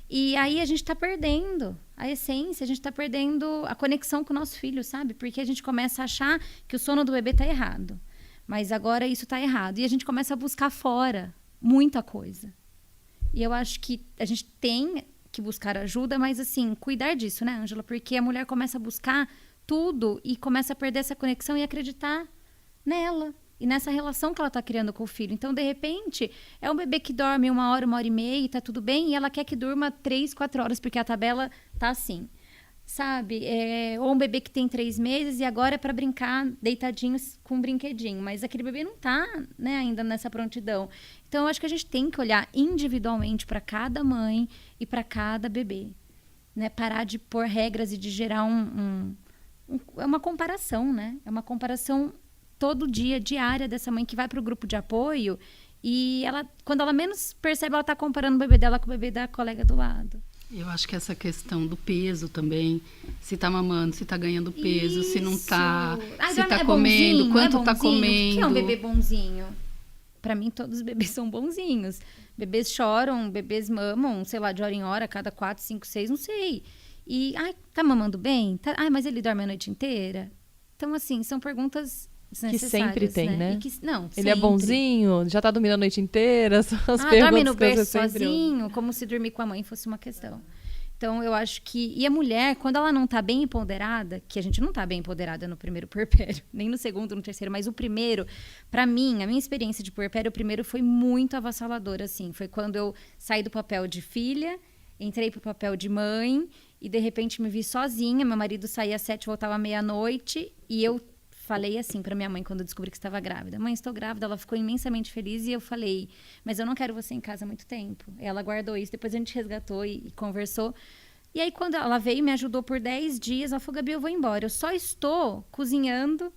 E aí a gente está perdendo a essência, a gente está perdendo a conexão com o nosso filho, sabe? Porque a gente começa a achar que o sono do bebê está errado. Mas agora isso está errado. E a gente começa a buscar fora muita coisa. E eu acho que a gente tem que buscar ajuda, mas assim, cuidar disso, né, Ângela? Porque a mulher começa a buscar tudo e começa a perder essa conexão e acreditar nela e nessa relação que ela está criando com o filho. Então, de repente, é um bebê que dorme 1 hora e meia e tá tudo bem, e ela quer que durma 3, 4 horas, porque a tabela tá assim, sabe? Ou um bebê que tem 3 meses e agora é para brincar deitadinhos com um brinquedinho, mas aquele bebê não tá, né, ainda nessa prontidão. Então, eu acho que a gente tem que olhar individualmente para cada mãe e para cada bebê, né? Parar de pôr regras e de gerar é uma comparação, né? É uma comparação todo dia, diária, dessa mãe que vai para o grupo de apoio e ela, quando ela menos percebe, ela está comparando o bebê dela com o bebê da colega do lado. Eu acho que essa questão do peso também, se tá mamando, se tá ganhando peso, se não tá, se tá comendo, quanto tá comendo. O que é um bebê bonzinho? Para mim, todos os bebês são bonzinhos. Bebês choram, bebês mamam, sei lá, de hora em hora, cada 4, 5, 6, não sei. E, tá mamando bem? Mas ele dorme a noite inteira? Então, assim, são perguntas que sempre tem, né? Não, ele sempre. É bonzinho, já tá dormindo a noite inteira, são as perguntas dorme no berço sempre sozinho, como se dormir com a mãe fosse uma questão. Então, eu acho que... E a mulher, quando ela não tá bem empoderada, que a gente não tá bem empoderada no primeiro puerpério, nem no segundo, no terceiro, mas o primeiro, pra mim, a minha experiência de puerpério, o primeiro foi muito avassaladora, assim. Foi quando eu saí do papel de filha, entrei pro papel de mãe, e de repente me vi sozinha. Meu marido saía às 7, voltava à meia-noite, e eu falei assim pra minha mãe quando eu descobri que estava grávida. Mãe, estou grávida. Ela ficou imensamente feliz e eu falei, mas eu não quero você em casa há muito tempo. Ela guardou isso, depois a gente resgatou e conversou. E aí quando ela veio e me ajudou por 10 dias, ela falou, Gabi, eu vou embora. Eu só estou cozinhando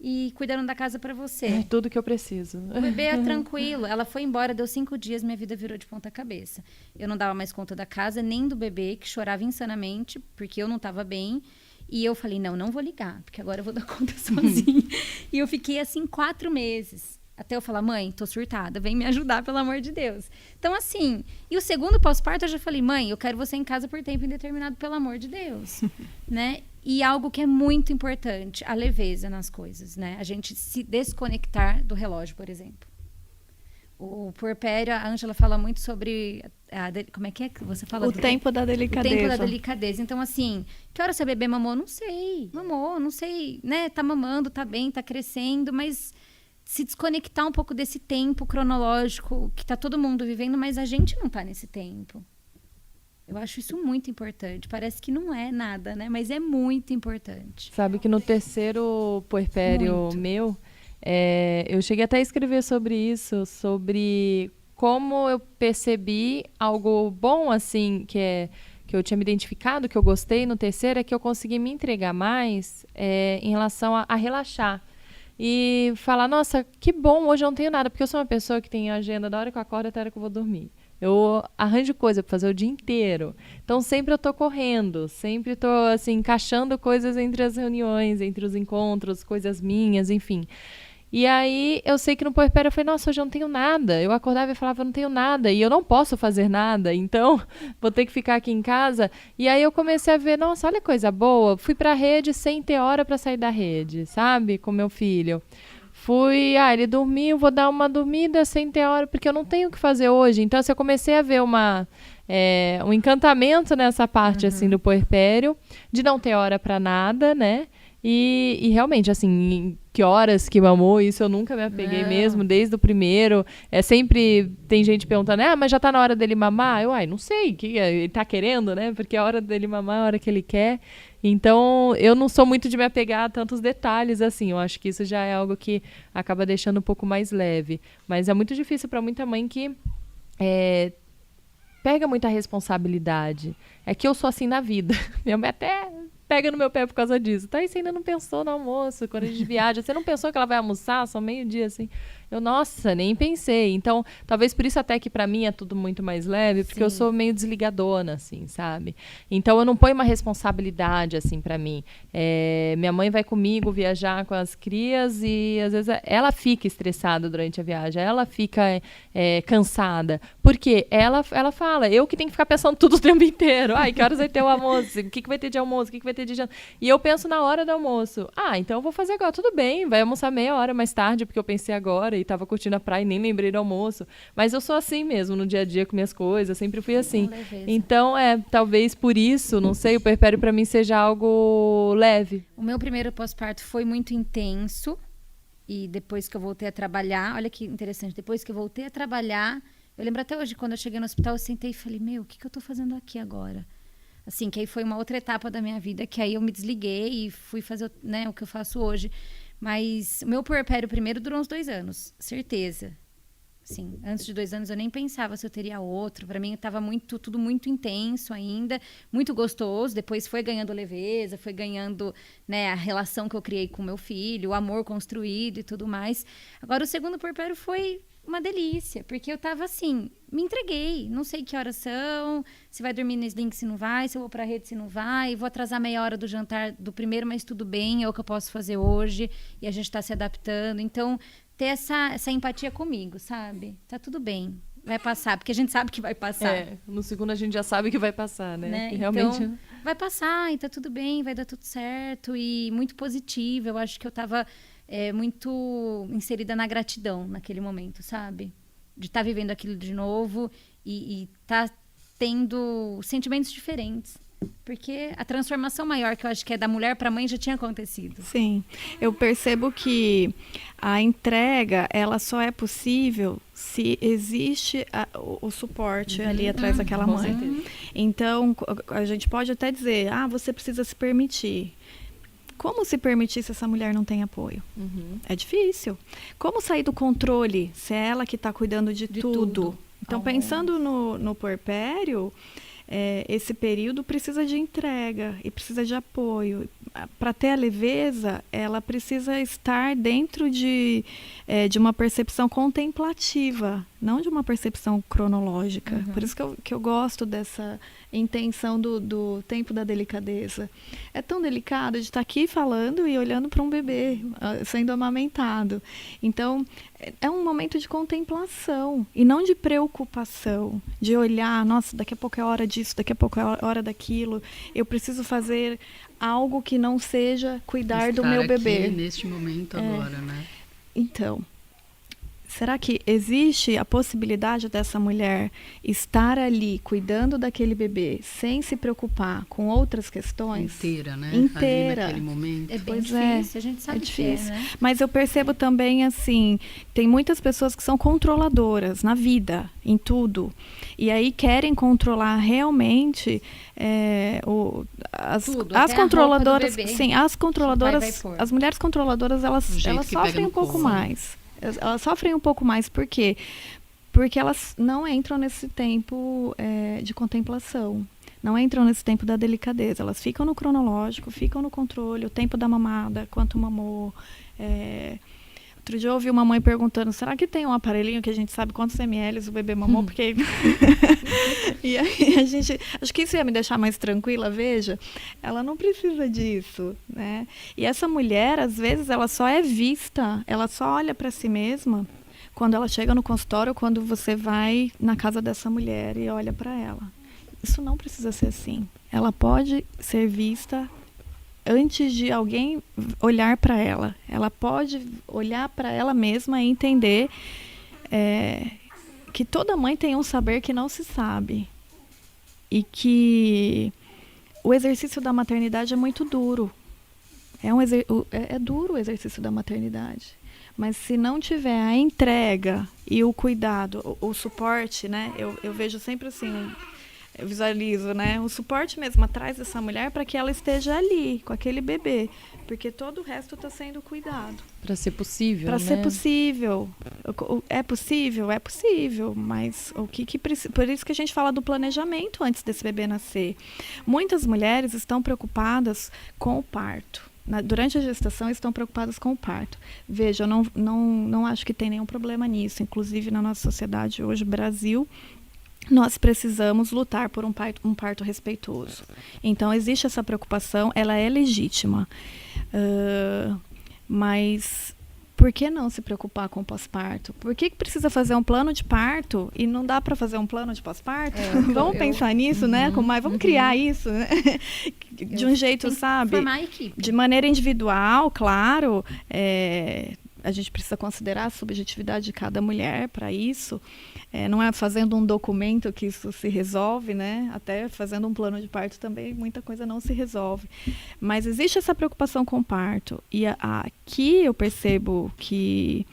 e cuidando da casa pra você. É tudo que eu preciso. O bebê é tranquilo. Ela foi embora, deu 5 dias, minha vida virou de ponta cabeça. Eu não dava mais conta da casa, nem do bebê, que chorava insanamente, porque eu não estava bem. E eu falei, não vou ligar, porque agora eu vou dar conta sozinha. E eu fiquei assim 4 meses. Até eu falar, mãe, tô surtada, vem me ajudar, pelo amor de Deus. Então, assim, e o segundo pós-parto eu já falei, mãe, eu quero você em casa por tempo indeterminado, pelo amor de Deus. Né? E algo que é muito importante, a leveza nas coisas, né? A gente se desconectar do relógio, por exemplo. O puerpério, a Ângela fala muito sobre... como é que você fala? O tempo da delicadeza. O tempo da delicadeza. Então, assim, que hora seu bebê mamou? Não sei. Mamou, não sei, né? Tá mamando, tá bem, tá crescendo, mas se desconectar um pouco desse tempo cronológico que tá todo mundo vivendo, mas a gente não tá nesse tempo. Eu acho isso muito importante. Parece que não é nada, né? Mas é muito importante. Sabe que no terceiro puerpério meu... eu cheguei até a escrever sobre isso, sobre como eu percebi algo bom, assim, que eu tinha me identificado, que eu gostei no terceiro, é que eu consegui me entregar mais em relação a relaxar. E falar, nossa, que bom, hoje eu não tenho nada, porque eu sou uma pessoa que tem agenda da hora que eu acordo até a hora que eu vou dormir. Eu arranjo coisa para fazer o dia inteiro. Então, sempre eu tô correndo, sempre tô, assim, encaixando coisas entre as reuniões, entre os encontros, coisas minhas, enfim. E aí, eu sei que no puerpério eu falei, nossa, hoje eu não tenho nada. Eu acordava e falava, eu não tenho nada, e eu não posso fazer nada, então vou ter que ficar aqui em casa. E aí eu comecei a ver, nossa, olha que coisa boa. Fui pra rede sem ter hora para sair da rede, sabe? Com meu filho. Ele dormiu, vou dar uma dormida sem ter hora, porque eu não tenho o que fazer hoje. Então, assim, eu comecei a ver um encantamento nessa parte, assim, do puerpério, de não ter hora para nada, né? E realmente, assim, que horas que mamou, isso eu nunca me apeguei mesmo, desde o primeiro. Sempre tem gente perguntando, mas já tá na hora dele mamar? Não sei, que ele tá querendo, né? Porque a hora dele mamar é a hora que ele quer. Então, eu não sou muito de me apegar a tantos detalhes, assim. Eu acho que isso já é algo que acaba deixando um pouco mais leve. Mas é muito difícil para muita mãe que pega muita responsabilidade. É que eu sou assim na vida. Minha mãe até pega no meu pé por causa disso. Tá, e você ainda não pensou no almoço, quando a gente viaja? Você não pensou que ela vai almoçar? Só meio-dia, assim. Nossa, nem pensei. Então, talvez por isso até que pra mim é tudo muito mais leve, porque eu sou meio desligadona, assim, sabe? Então, eu não ponho uma responsabilidade, assim, pra mim. Minha mãe vai comigo viajar com as crias e, às vezes, ela fica estressada durante a viagem, ela fica cansada. Porque ela fala, eu que tenho que ficar pensando tudo o tempo inteiro. Ai, que horas vai ter o almoço? O que vai ter de almoço? O que vai ter de janta? E eu penso na hora do almoço. Então eu vou fazer agora. Tudo bem, vai almoçar meia hora mais tarde, porque eu pensei agora e tava curtindo a praia e nem lembrei do almoço. Mas eu sou assim mesmo, no dia a dia com minhas coisas, sempre fui assim. Então, talvez por isso, não sei, o puerpério pra mim seja algo leve. O meu primeiro pós-parto foi muito intenso. E depois que eu voltei a trabalhar, olha que interessante, depois que eu voltei a trabalhar, eu lembro até hoje, quando eu cheguei no hospital, eu sentei e falei, o que eu tô fazendo aqui agora? Assim, que aí foi uma outra etapa da minha vida, que aí eu me desliguei e fui fazer, né, o que eu faço hoje. Mas o meu puerpério primeiro durou uns 2 anos, certeza. Assim, antes de 2 anos eu nem pensava se eu teria outro. Para mim estava tudo muito intenso ainda, muito gostoso. Depois foi ganhando leveza, foi ganhando, né, a relação que eu criei com meu filho, o amor construído e tudo mais. Agora o segundo puerpério foi uma delícia, porque eu tava assim, me entreguei, não sei que horas são, se vai dormir no sling, se não vai, se eu vou pra rede, se não vai, vou atrasar meia hora do jantar do primeiro, mas tudo bem, é o que eu posso fazer hoje, e a gente tá se adaptando. Então, ter essa empatia comigo, sabe? Tá tudo bem, vai passar, porque a gente sabe que vai passar. No segundo a gente já sabe que vai passar, né? Então, realmente... vai passar, e tá tudo bem, vai dar tudo certo, e muito positivo. Eu acho que eu tava muito inserida na gratidão naquele momento, sabe? De estar vivendo aquilo de novo e tá tendo sentimentos diferentes. Porque a transformação maior, que eu acho que é da mulher para a mãe, já tinha acontecido. Sim, eu percebo que a entrega, ela só é possível se existe o suporte ali atrás daquela mãe. Então, a gente pode até dizer, você precisa se permitir. Como se permitir se essa mulher não tem apoio? É difícil. Como sair do controle se é ela que está cuidando de tudo? Então, pensando no puerpério, esse período precisa de entrega e precisa de apoio. Para ter a leveza, ela precisa estar dentro de uma percepção contemplativa, não de uma percepção cronológica. Por isso que eu gosto dessa intenção do tempo da delicadeza. É tão delicado de estar aqui falando e olhando para um bebê sendo amamentado. Então, é um momento de contemplação e não de preocupação, de olhar, nossa, daqui a pouco é hora disso, daqui a pouco é hora daquilo, eu preciso fazer algo que não seja cuidar do meu bebê. Aqui, neste momento agora, né? Então, será que existe a possibilidade dessa mulher estar ali cuidando daquele bebê sem se preocupar com outras questões? Inteira, né? Inteira. Ali naquele momento. É bem difícil, a gente sabe que é, né? Mas eu percebo também, assim, tem muitas pessoas que são controladoras na vida, em tudo. E aí querem controlar realmente as controladoras. Sim, as controladoras, as mulheres controladoras, elas sofrem um pouco mais. Elas sofrem um pouco mais, por quê? Porque elas não entram nesse tempo de contemplação, não entram nesse tempo da delicadeza. Elas ficam no cronológico, ficam no controle, o tempo da mamada, quanto mamou. Outro dia eu ouvi uma mãe perguntando, será que tem um aparelhinho que a gente sabe quantos ml o bebê mamou? Porque... E aí acho que isso ia me deixar mais tranquila, veja, ela não precisa disso, né? E essa mulher, às vezes, ela só é vista, ela só olha para si mesma quando ela chega no consultório, quando você vai na casa dessa mulher e olha para ela. Isso não precisa ser assim. Ela pode ser vista antes de alguém olhar para ela. Ela pode olhar para ela mesma e entender que toda mãe tem um saber que não se sabe. E que o exercício da maternidade é muito duro. É duro o exercício da maternidade. Mas se não tiver a entrega e o cuidado, o suporte, né? Eu vejo sempre assim... Eu visualizo, né? O suporte mesmo atrás dessa mulher para que ela esteja ali, com aquele bebê. Porque todo o resto está sendo cuidado. Para ser possível, Para né? ser possível. É possível? É possível. Mas por isso que a gente fala do planejamento antes desse bebê nascer. Muitas mulheres estão preocupadas com o parto. durante a gestação estão preocupadas com o parto. Veja, eu não acho que tem nenhum problema nisso. Inclusive, na nossa sociedade hoje, Brasil, nós precisamos lutar por um parto respeitoso. Então, existe essa preocupação, ela é legítima. Mas por que não se preocupar com o pós-parto? Por que precisa fazer um plano de parto e não dá para fazer um plano de pós-parto? Vamos pensar nisso, né? Vamos criar isso, né? De um jeito, sabe? Formar a equipe. De maneira individual, claro. A gente precisa considerar a subjetividade de cada mulher para isso. Não é fazendo um documento que isso se resolve, né? Até fazendo um plano de parto também, muita coisa não se resolve. Mas existe essa preocupação com o parto. E aqui eu percebo que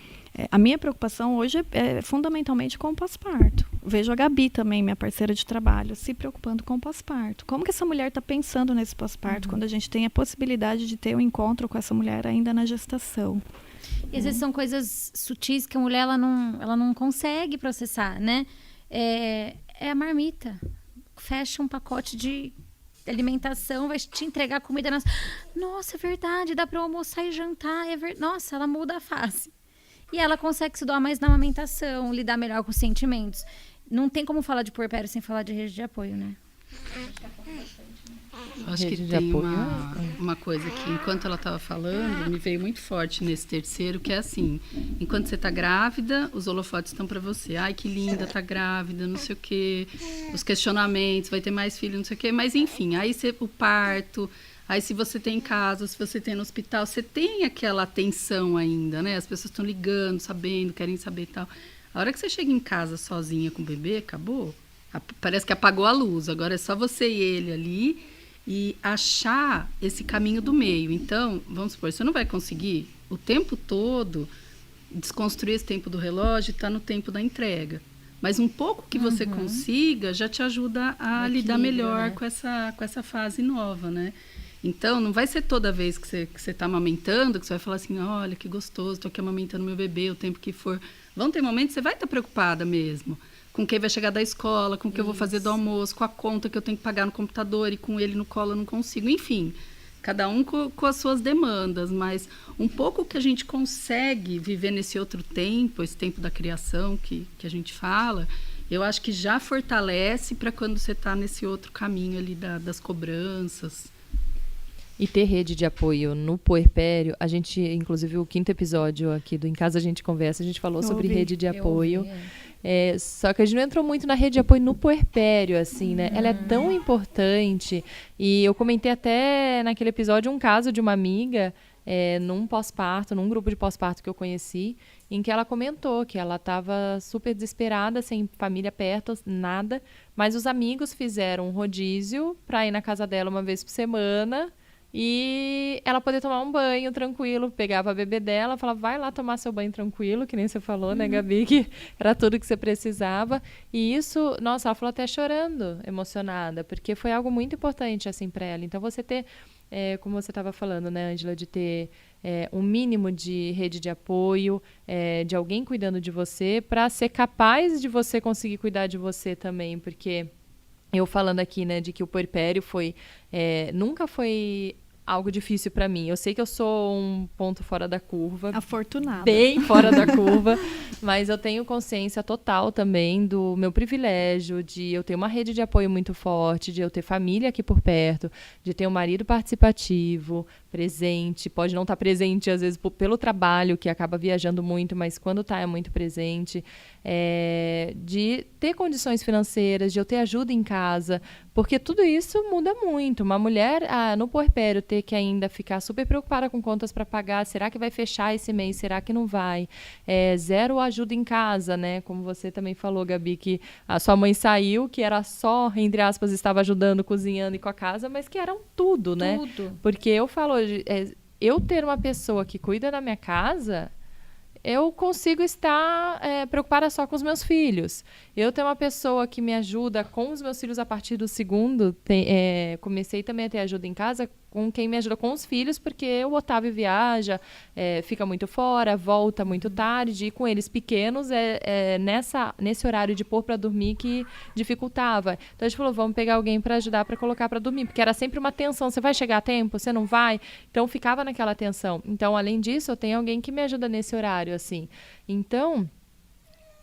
a minha preocupação hoje é fundamentalmente com o pós-parto. Vejo a Gabi também, minha parceira de trabalho, se preocupando com o pós-parto. Como que essa mulher está pensando nesse pós-parto quando a gente tem a possibilidade de ter um encontro com essa mulher ainda na gestação? E às vezes são coisas sutis que a mulher ela não consegue processar, né? É a marmita. Fecha um pacote de alimentação, vai te entregar comida. Nossa, é verdade, dá para eu almoçar e jantar. Nossa, ela muda a face. E ela consegue se doar mais na amamentação, lidar melhor com os sentimentos. Não tem como falar de puerpério sem falar de rede de apoio, né? Eu acho que tem uma coisa que, enquanto ela estava falando, me veio muito forte nesse terceiro, que é assim, enquanto você está grávida, os holofotes estão para você. Ai, que linda, tá grávida, não sei o quê. Os questionamentos, vai ter mais filho, não sei o quê. Mas, enfim, aí o parto, aí se você tem em casa, se você tem no hospital, você tem aquela atenção ainda, né? As pessoas estão ligando, sabendo, querem saber e tal. A hora que você chega em casa sozinha com o bebê, acabou. Parece que apagou a luz. Agora é só você e ele ali e achar esse caminho do meio. Então, vamos supor, você não vai conseguir o tempo todo desconstruir esse tempo do relógio e estar no tempo da entrega. Mas um pouco que você consiga já te ajuda a lidar melhor, né, com essa fase nova, né? Então, não vai ser toda vez que você está amamentando que você vai falar assim, olha, que gostoso, estou aqui amamentando meu bebê, o tempo que for. Vão ter momentos que você vai estar preocupada mesmo. Com quem vai chegar da escola, com o que eu vou fazer do almoço, com a conta que eu tenho que pagar no computador e com ele no colo eu não consigo. Enfim, cada um com as suas demandas, mas um pouco que a gente consegue viver nesse outro tempo, esse tempo da criação que a gente fala, eu acho que já fortalece para quando você está nesse outro caminho ali das cobranças. E ter rede de apoio no puerpério, a gente, inclusive o 5º episódio aqui do Em Casa a gente Conversa, a gente falou sobre rede de apoio. Só que a gente não entrou muito na rede de apoio no puerpério, assim, né? Ela é tão importante. E eu comentei até naquele episódio um caso de uma amiga, num pós-parto, num grupo de pós-parto que eu conheci, em que ela comentou que ela estava super desesperada, sem família perto, nada. Mas os amigos fizeram um rodízio para ir na casa dela uma vez por semana e ela poder tomar um banho tranquilo. Pegava a bebê dela, falava, vai lá tomar seu banho tranquilo, que nem você falou, né, Gabi, que era tudo que você precisava. E isso, nossa, ela falou até chorando, emocionada, porque foi algo muito importante, assim, para ela. Então, você ter, como você estava falando, né, Ângela, de ter um mínimo de rede de apoio, de alguém cuidando de você, para ser capaz de você conseguir cuidar de você também, porque eu falando aqui, né, de que o puerpério nunca foi algo difícil para mim. Eu sei que eu sou um ponto fora da curva. Afortunada. Bem fora da curva. Mas eu tenho consciência total também do meu privilégio de eu ter uma rede de apoio muito forte, de eu ter família aqui por perto, de ter um marido participativo, presente. Pode não estar presente, às vezes, pelo trabalho, que acaba viajando muito, mas quando está é muito presente. De ter condições financeiras, de eu ter ajuda em casa, porque tudo isso muda muito. Uma mulher no puerpério ter que ainda ficar super preocupada com contas para pagar, será que vai fechar esse mês, será que não vai? Zero ajuda em casa, né? Como você também falou, Gabi, que a sua mãe saiu, que era só, entre aspas, estava ajudando, cozinhando e com a casa, mas que eram tudo, né? Tudo. Porque eu falo, eu ter uma pessoa que cuida da minha casa eu consigo estar preocupada só com os meus filhos. Eu tenho uma pessoa que me ajuda com os meus filhos a partir do segundo. Comecei também a ter ajuda em casa com quem me ajuda com os filhos, porque o Otávio viaja, fica muito fora, volta muito tarde, e com eles pequenos, nesse horário de pôr para dormir que dificultava. Então a gente falou, vamos pegar alguém para ajudar para colocar para dormir, porque era sempre uma tensão, você vai chegar a tempo, você não vai? Então ficava naquela tensão. Então, além disso, eu tenho alguém que me ajuda nesse horário, assim. Então,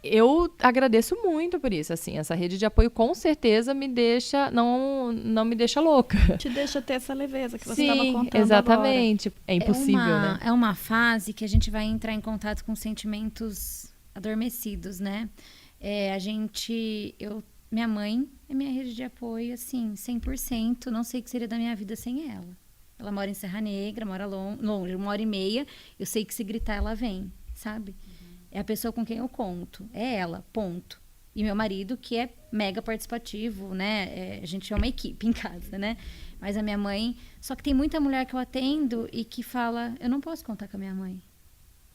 eu agradeço muito por isso, assim, essa rede de apoio com certeza me deixa, não me deixa louca. Te deixa ter essa leveza que você estava contando exatamente. agora. É impossível, né? É uma fase que a gente vai entrar em contato com sentimentos adormecidos, né? Minha mãe é minha rede de apoio, assim, 100%, não sei o que seria da minha vida sem ela. Ela mora em Serra Negra, mora longe, 1h30, eu sei que se gritar ela vem, sabe? É a pessoa com quem eu conto. É ela, ponto. E meu marido, que é mega participativo, né? A gente é uma equipe em casa, né? Mas a minha mãe... Só que tem muita mulher que eu atendo e que fala, eu não posso contar com a minha mãe.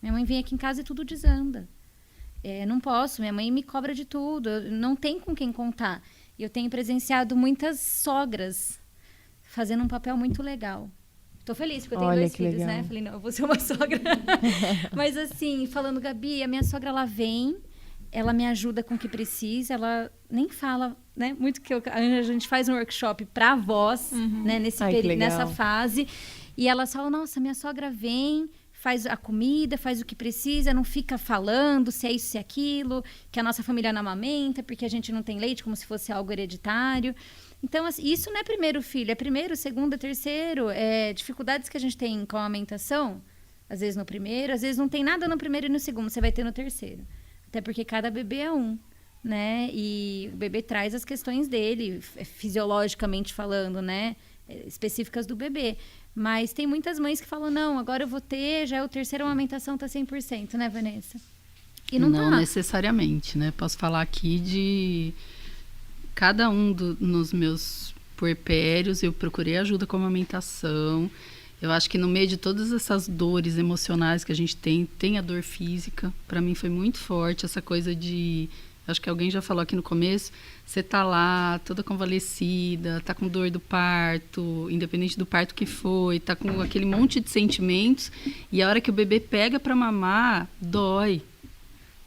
Minha mãe vem aqui em casa e tudo desanda. Não posso, minha mãe me cobra de tudo. Não tem com quem contar. E eu tenho presenciado muitas sogras fazendo um papel muito legal. Tô feliz, porque eu tenho 2 filhos, legal. Né? Falei, não, eu vou ser uma sogra. Mas assim, falando, Gabi, a minha sogra, ela vem, ela me ajuda com o que precisa, ela nem fala, né? Muito que a gente faz um workshop para avós, né? Nessa fase. E elas falam, nossa, minha sogra vem, faz a comida, faz o que precisa, não fica falando se é isso, se é aquilo, que a nossa família não amamenta, porque a gente não tem leite, como se fosse algo hereditário. Então, assim, isso não é primeiro filho, é primeiro, segundo, terceiro. Dificuldades que a gente tem com a amamentação, às vezes no primeiro, às vezes não tem nada no primeiro e no segundo, você vai ter no terceiro. Até porque cada bebê é um, né? E o bebê traz as questões dele, fisiologicamente falando, né? Específicas do bebê. Mas tem muitas mães que falam, não, agora eu vou ter, já é o terceiro, a amamentação tá 100%, né, Vanessa? E não tá. Necessariamente, né? Posso falar aqui de... Cada nos meus puerpérios, eu procurei ajuda com a amamentação. Eu acho que no meio de todas essas dores emocionais que a gente tem a dor física. Para mim foi muito forte essa coisa de... Acho que alguém já falou aqui no começo. Você tá lá, toda convalescida, tá com dor do parto, independente do parto que foi, tá com aquele monte de sentimentos. E a hora que o bebê pega para mamar, dói.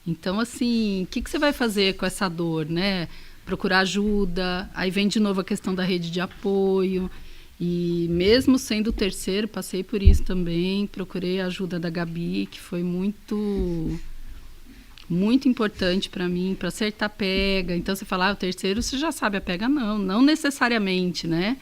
Então, assim, o que você vai fazer com essa dor, né? Procurar ajuda, aí vem de novo a questão da rede de apoio, e mesmo sendo o terceiro, passei por isso também, procurei a ajuda da Gabi, que foi muito, muito importante para mim, para acertar a pega. Então você fala, o terceiro você já sabe a pega, não necessariamente, né?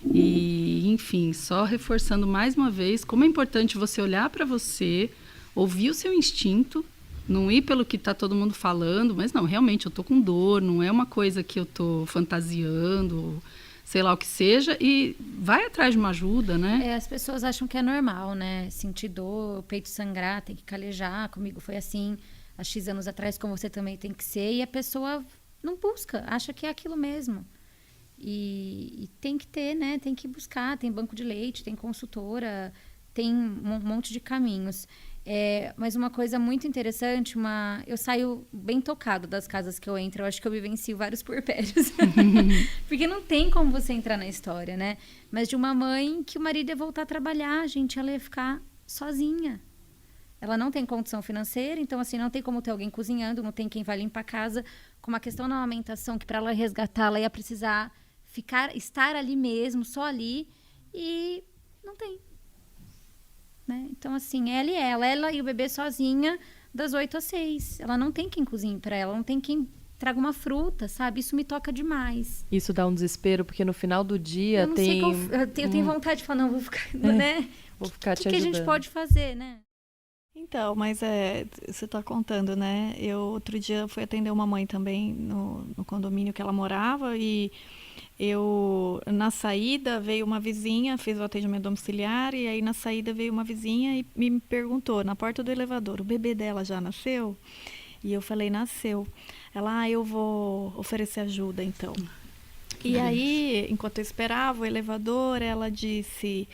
E, enfim, só reforçando mais uma vez, como é importante você olhar para você, ouvir o seu instinto, não ir pelo que está todo mundo falando, mas não, realmente eu tô com dor, não é uma coisa que eu tô fantasiando, sei lá o que seja, e vai atrás de uma ajuda, né? As pessoas acham que é normal, né? Sentir dor, o peito sangrar, tem que calejar, comigo foi assim, há X anos atrás, como você também tem que ser, e a pessoa não busca, acha que é aquilo mesmo. E tem que ter, né? Tem que buscar, tem banco de leite, tem consultora, tem um monte de caminhos. Mas uma coisa muito interessante, eu saio bem tocado das casas que eu entro. Eu acho que eu vivencio vários puerpérios. Porque não tem como você entrar na história, né? Mas de uma mãe que o marido ia voltar a trabalhar, gente, ela ia ficar sozinha. Ela não tem condição financeira, então assim, não tem como ter alguém cozinhando, não tem quem vai limpar a casa. Com uma questão da amamentação, que para ela resgatar, ela ia precisar estar ali mesmo, só ali, e não tem. Né? Então, assim, ela e o bebê sozinha, das 8 às 6. Ela não tem quem cozinhe para ela, não tem quem traga uma fruta, sabe? Isso me toca demais. Isso dá um desespero, porque no final do dia eu tenho vontade de falar, não, vou ficar, né? Vou ficar te ajudando. O que a gente pode fazer, né? Então, mas você está contando, né? Eu, outro dia, fui atender uma mãe também no condomínio que ela morava e... na saída veio uma vizinha, fiz o atendimento domiciliar, e aí na saída veio uma vizinha e me perguntou, na porta do elevador, o bebê dela já nasceu? E eu falei, nasceu. Ela, eu vou oferecer ajuda então. E aí, enquanto eu esperava o elevador, ela disse,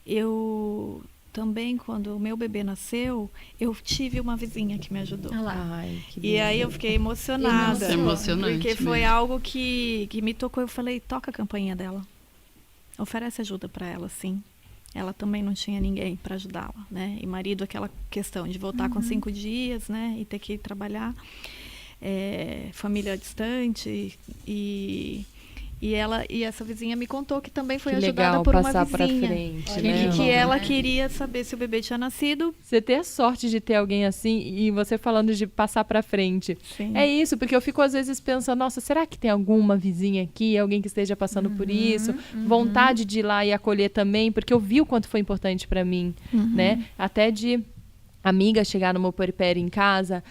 eu também, quando o meu bebê nasceu, eu tive uma vizinha que me ajudou. Olha lá. Ai, que E aí eu fiquei emocionada. Emocionante. Emocionante Porque foi mesmo. algo que me tocou. Eu falei, toca a campainha dela. Oferece ajuda para ela, sim. Ela também não tinha ninguém para ajudá-la, né? E marido, aquela questão de voltar com 5 dias, né? E ter que ir trabalhar. Família distante. E essa vizinha me contou que também foi Que ajudada legal por uma passar pra vizinha. frente, Olha né? E que bom, ela né? queria saber se o bebê tinha nascido. Você ter a sorte de ter alguém assim e você falando de passar pra frente. Sim. É isso, porque eu fico às vezes pensando, nossa, será que tem alguma vizinha aqui, alguém que esteja passando por isso? Vontade de ir lá e acolher também, porque eu vi o quanto foi importante pra mim, né? Até de amiga chegar no meu puerpério em casa,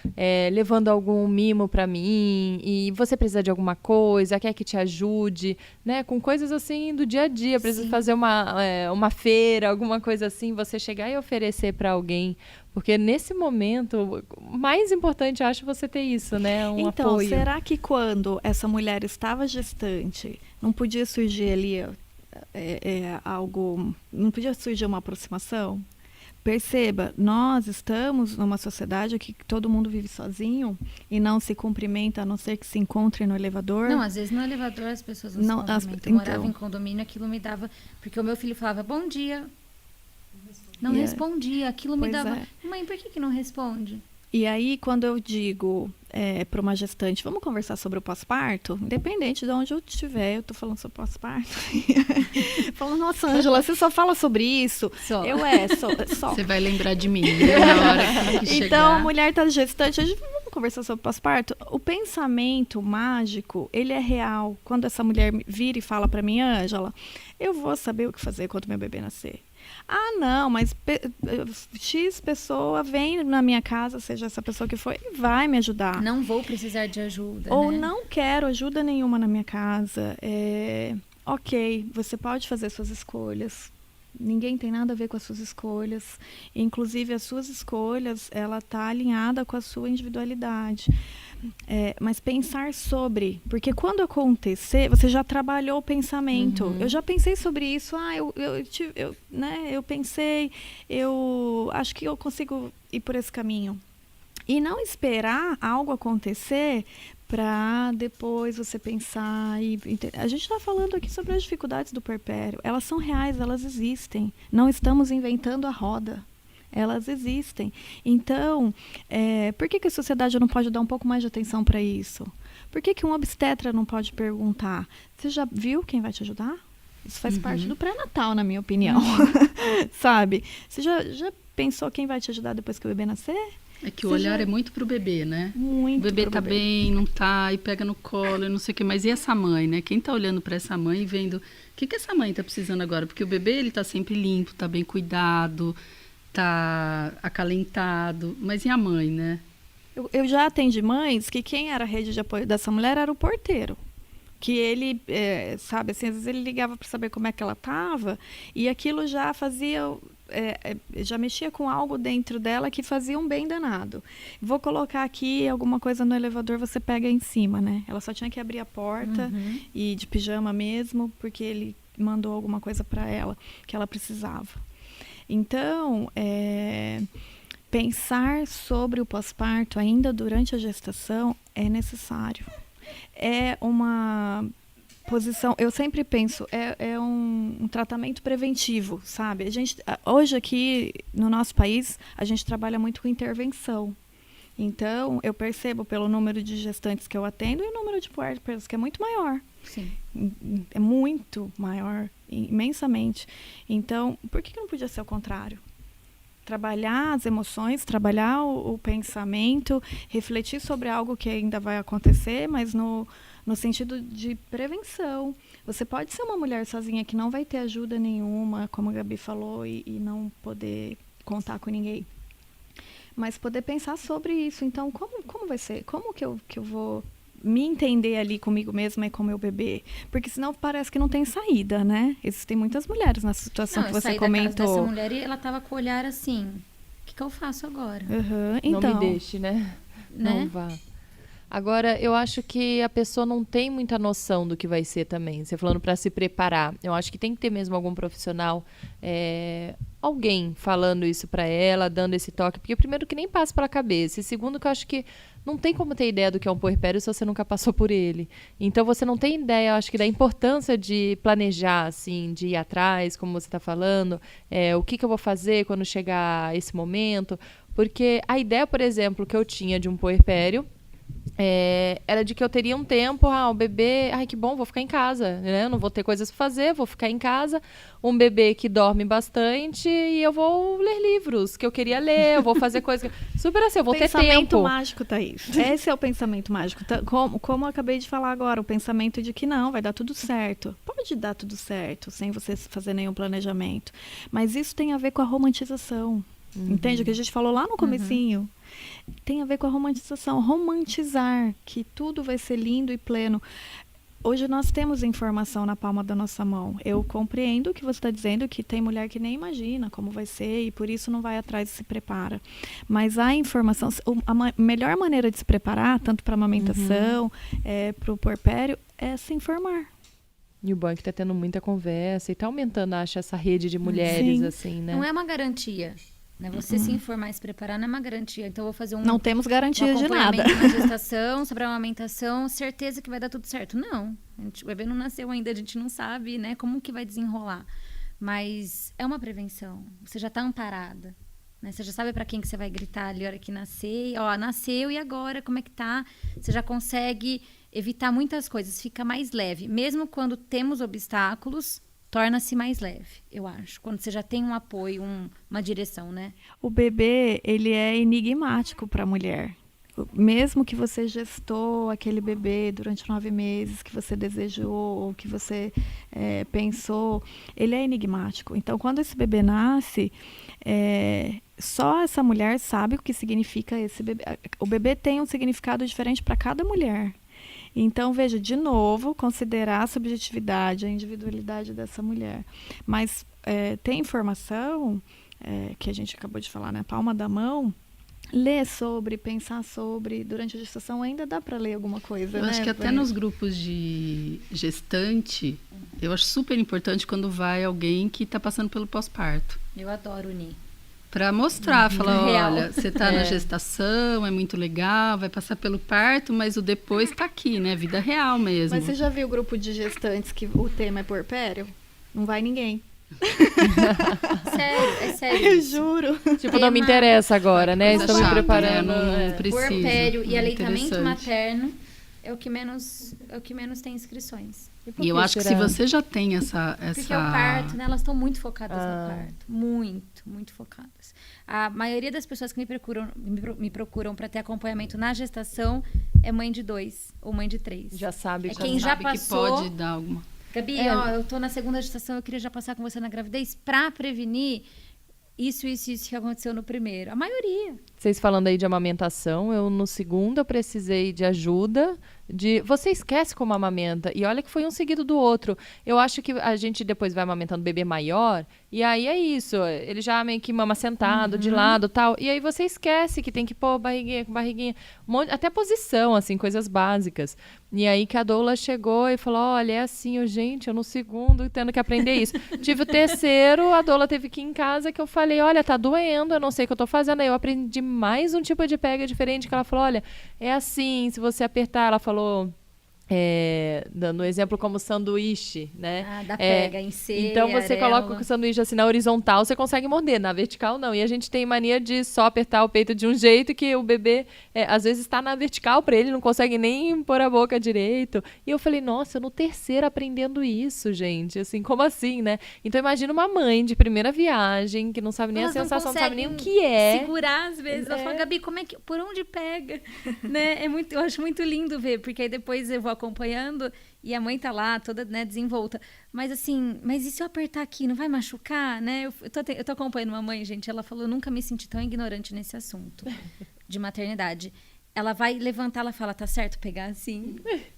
levando algum mimo pra mim, e você precisa de alguma coisa, quer que te ajude, né? Com coisas assim do dia a dia, precisa fazer uma feira, alguma coisa assim, você chegar e oferecer pra alguém, porque nesse momento, o mais importante, acho, você ter isso, né? Um Então, apoio. será que quando essa mulher estava gestante, não podia surgir ali algo, não podia surgir uma aproximação? Perceba, nós estamos numa sociedade que todo mundo vive sozinho e não se cumprimenta, a não ser que se encontre no elevador. Não, às vezes no elevador as pessoas não Não, se cumprimentam. então. Eu morava em condomínio, aquilo me dava... Porque o meu filho falava, bom dia. Não respondia, aquilo me Pois dava... é. Mãe, por que não responde? E aí, quando eu digo para uma gestante, vamos conversar sobre o pós-parto, independente de onde eu estiver, eu tô falando sobre pós-parto. Falando, nossa, Ângela, você só fala sobre isso. Só. Só. Você vai lembrar de mim, né? Na hora que chegar. Então, a mulher está gestante, a gente vamos conversar sobre pós-parto. O pensamento mágico, ele é real. Quando essa mulher vira e fala para mim, Ângela, eu vou saber o que fazer quando meu bebê nascer. Ah, não, mas X pessoa vem na minha casa, seja essa pessoa que for, e vai me ajudar. Não vou precisar de ajuda, Ou né? não quero ajuda nenhuma na minha casa. Ok, você pode fazer suas escolhas. Ninguém tem nada a ver com as suas escolhas. Inclusive, as suas escolhas, ela está alinhada com a sua individualidade. Mas pensar sobre, porque quando acontecer, você já trabalhou o pensamento. Eu já pensei sobre isso. Eu pensei, eu acho que eu consigo ir por esse caminho. E não esperar algo acontecer para depois você pensar. A gente está falando aqui sobre as dificuldades do puerpério. Elas são reais, elas existem. Não estamos inventando a roda. Elas existem. Então, por que a sociedade não pode dar um pouco mais de atenção para isso? Por que um obstetra não pode perguntar? Você já viu quem vai te ajudar? Isso faz parte do pré-natal, na minha opinião. Sabe? Você já pensou quem vai te ajudar depois que o bebê nascer? É que o olhar é muito pro bebê, né? Muito. O bebê pro tá bem, não tá, e pega no colo, e não sei o quê. Mas e essa mãe, né? Quem tá olhando para essa mãe e vendo o que essa mãe tá precisando agora? Porque o bebê, ele tá sempre limpo, tá bem cuidado, tá acalentado. Mas e a mãe, né? Eu já atendi mães que quem era a rede de apoio dessa mulher era o porteiro. Que ele, sabe, assim, às vezes ele ligava para saber como é que ela estava e aquilo já fazia... já mexia com algo dentro dela que fazia um bem danado. Vou colocar aqui alguma coisa no elevador, você pega em cima, né? Ela só tinha que abrir a porta e de pijama mesmo, porque ele mandou alguma coisa para ela que ela precisava. Então, pensar sobre o pós-parto ainda durante a gestação é necessário. É uma posição, eu sempre penso, é um tratamento preventivo, sabe? Hoje aqui no nosso país, a gente trabalha muito com intervenção. Então, eu percebo pelo número de gestantes que eu atendo e o número de puérperas, que é muito maior. Sim. É muito maior, imensamente. Então, por que não podia ser o contrário? Trabalhar as emoções, trabalhar o pensamento, refletir sobre algo que ainda vai acontecer, mas no sentido de prevenção. Você pode ser uma mulher sozinha que não vai ter ajuda nenhuma, como a Gabi falou, e não poder contar com ninguém. Mas poder pensar sobre isso. Então, como vai ser? Como que eu vou me entender ali comigo mesma e com meu bebê? Porque senão parece que não tem saída, né? Existem muitas mulheres na situação que você comentou. Da casa dessa mulher e ela tava com o olhar assim, o que eu faço agora? Então, não me deixe, né? Não vá. Agora, eu acho que a pessoa não tem muita noção do que vai ser também. Você falando para se preparar. Eu acho que tem que ter mesmo algum profissional alguém falando isso pra ela, dando esse toque, porque primeiro que nem passa pela cabeça, e segundo que eu acho que não tem como ter ideia do que é um puerpério se você nunca passou por ele. Então você não tem ideia, acho que da importância de planejar, assim, de ir atrás, como você está falando, o que eu vou fazer quando chegar esse momento, porque a ideia, por exemplo, que eu tinha de um puerpério era de que eu teria um tempo, o bebê, que bom, vou ficar em casa, né? Eu não vou ter coisas para fazer, vou ficar em casa, um bebê que dorme bastante e eu vou ler livros que eu queria ler, eu vou fazer coisas, super assim, eu vou ter tempo. Pensamento mágico, Thaís. Esse é o pensamento mágico. Como eu acabei de falar agora, o pensamento de que não, vai dar tudo certo. Pode dar tudo certo, sem você fazer nenhum planejamento. Mas isso tem a ver com a romantização. Entende? O que a gente falou lá no comecinho. Tem a ver com a romantização. Romantizar que tudo vai ser lindo e pleno. Hoje nós temos informação na palma da nossa mão. Eu compreendo o que você está dizendo, que tem mulher que nem imagina como vai ser e por isso não vai atrás e se prepara. Mas a informação, a melhor maneira de se preparar, tanto para a amamentação, para o puerpério, é se informar. E o bom é que está tendo muita conversa e está aumentando, acho, essa rede de mulheres, assim, né? Não é uma garantia. Né? Você se informar e se preparar não é uma garantia. Então, eu vou fazer não temos garantia de nada. Na gestação, sobre a amamentação, certeza que vai dar tudo certo. Não. O bebê não nasceu ainda, a gente não sabe, né, como que vai desenrolar. Mas é uma prevenção. Você já está amparada. Né? Você já sabe para quem que você vai gritar ali a hora que nascer. Nasceu e agora, como é que tá? Você já consegue evitar muitas coisas. Fica mais leve. Mesmo quando temos obstáculos, torna-se mais leve, eu acho. Quando você já tem um apoio, uma direção, né? O bebê, ele é enigmático para a mulher. Mesmo que você gestou aquele bebê durante 9 meses, que você desejou, ou que você pensou, ele é enigmático. Então, quando esse bebê nasce, só essa mulher sabe o que significa esse bebê. O bebê tem um significado diferente para cada mulher. Então, veja, de novo, considerar a subjetividade, a individualidade dessa mulher. Mas tem informação, que a gente acabou de falar na palma da mão, ler sobre, pensar sobre, durante a gestação ainda dá para ler alguma coisa, Eu acho que até nos grupos de gestante, eu acho super importante quando vai alguém que está passando pelo pós-parto. Eu adoro unir. Para mostrar, falar, Real. olha, você está na gestação, é muito legal, vai passar pelo parto, mas o depois está aqui, né? Vida real mesmo. Mas você já viu o grupo de gestantes que o tema é puerpério? Não vai ninguém. Sério, é sério. Eu isso. juro. Tipo, não me interessa agora, né? Coisa Estou me chata, preparando. né? Não preciso. Puerpério e Não é aleitamento interessante. materno é o que menos tem inscrições. E eu acho que se você já tem essa... Porque é o parto, né? Elas estão muito focadas no parto. Muito focadas. A maioria das pessoas que me procuram para ter acompanhamento na gestação é mãe de 2 ou mãe de 3. Já sabe. Quem já sabe passou... que pode dar alguma... Gabi, eu tô na segunda gestação, eu queria já passar com você na gravidez para prevenir isso que aconteceu no primeiro. A maioria. Vocês falando aí de amamentação, no segundo eu precisei de ajuda. Você esquece como amamenta. E olha que foi um seguido do outro. Eu acho que a gente depois vai amamentando bebê maior. E aí é isso. Ele já meio que mama sentado, de lado tal. E aí você esquece que tem que pôr barriguinha com barriguinha. Até posição, assim, coisas básicas. E aí que a doula chegou e falou, olha, é assim, gente, eu no segundo tendo que aprender isso. Tive o terceiro, a doula teve que ir em casa, que eu falei, olha, tá doendo, eu não sei o que eu tô fazendo. Aí eu aprendi mais um tipo de pega diferente, que ela falou, olha, é assim, se você apertar, ela falou, dando exemplo como sanduíche, né? Da pega em C, então você arela. coloca o sanduíche assim na horizontal, você consegue morder, na vertical não. E a gente tem mania de só apertar o peito de um jeito que o bebê às vezes está na vertical para ele, não consegue nem pôr a boca direito. E eu falei, nossa, no terceiro aprendendo isso, gente, assim, como assim, né? Então imagina uma mãe de primeira viagem que não sabe nem Elas a sensação, não sabe nem o conseguem que é. segurar às vezes. Ela fala, Gabi, por onde pega? Né? Eu acho muito lindo ver, porque aí depois eu vou acompanhando e a mãe tá lá toda, né, desenvolta. Mas assim, e se eu apertar aqui, não vai machucar, né? Eu tô acompanhando uma mãe, gente, ela falou, eu nunca me senti tão ignorante nesse assunto de maternidade. Ela vai levantar, ela fala, tá certo pegar assim?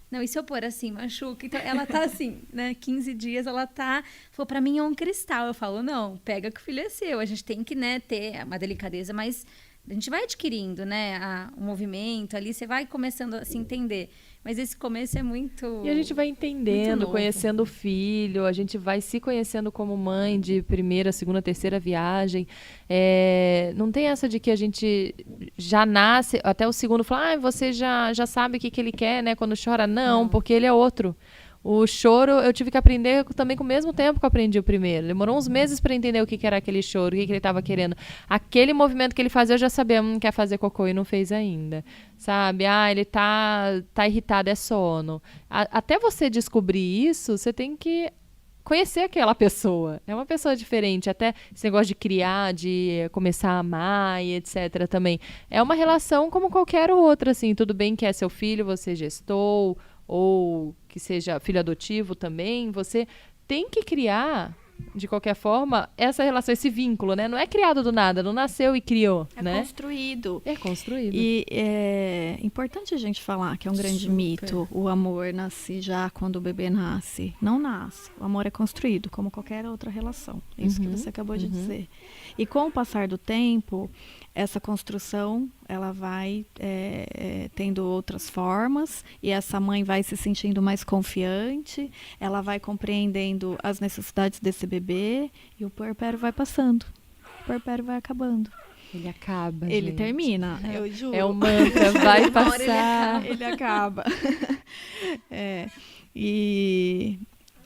Não, e se eu pôr assim, machuca? Então, ela tá assim, né? 15 dias, ela tá... Falou, pra mim é um cristal. Eu falo, não, pega que o filho é seu. A gente tem que, né, ter uma delicadeza, mas A gente vai adquirindo, né, o movimento ali, você vai começando a se entender. Mas esse começo é muito... E a gente vai entendendo, conhecendo o filho, a gente vai se conhecendo como mãe de primeira, segunda, terceira viagem. Não tem essa de que a gente já nasce, até o segundo fala, você já sabe o que ele quer, né, quando chora. Não, porque ele é outro. O choro eu tive que aprender também com o mesmo tempo que eu aprendi o primeiro. Demorou uns meses para entender o que era aquele choro, o que ele estava querendo. Aquele movimento que ele fazia, eu já sabia, quer fazer cocô e não fez ainda. Sabe? Ele tá irritado, é sono. Até você descobrir isso, você tem que conhecer aquela pessoa. É uma pessoa diferente. Até esse negócio de criar, de começar a amar e etc. também. É uma relação como qualquer outra, assim. Tudo bem que é seu filho, você gestou, ou que seja filho adotivo também, você tem que criar, de qualquer forma, essa relação, esse vínculo, né? Não é criado do nada, não nasceu e criou, né? Construído. É construído. E é importante a gente falar que é um grande mito. O amor nasce já quando o bebê nasce. Não nasce. O amor é construído, como qualquer outra relação. É isso que você acabou de dizer. E com o passar do tempo, essa construção, ela vai tendo outras formas, e essa mãe vai se sentindo mais confiante, ela vai compreendendo as necessidades desse bebê, e o puerpério vai passando. O puerpério vai acabando. Ele acaba, Ele gente. Termina, eu juro. É o mantra, vai passar. Ele acaba.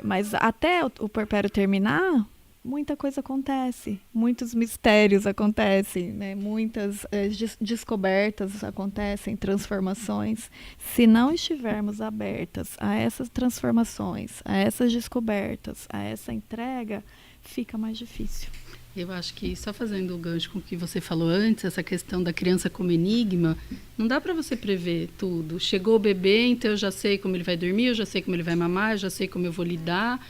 Mas até o puerpério terminar, muita coisa acontece, muitos mistérios acontecem, né? Muitas descobertas acontecem, transformações. Se não estivermos abertas a essas transformações, a essas descobertas, a essa entrega, fica mais difícil. Eu acho que, só fazendo o gancho com o que você falou antes, essa questão da criança como enigma, não dá para você prever tudo. Chegou o bebê, então eu já sei como ele vai dormir, eu já sei como ele vai mamar, eu já sei como eu vou lidar.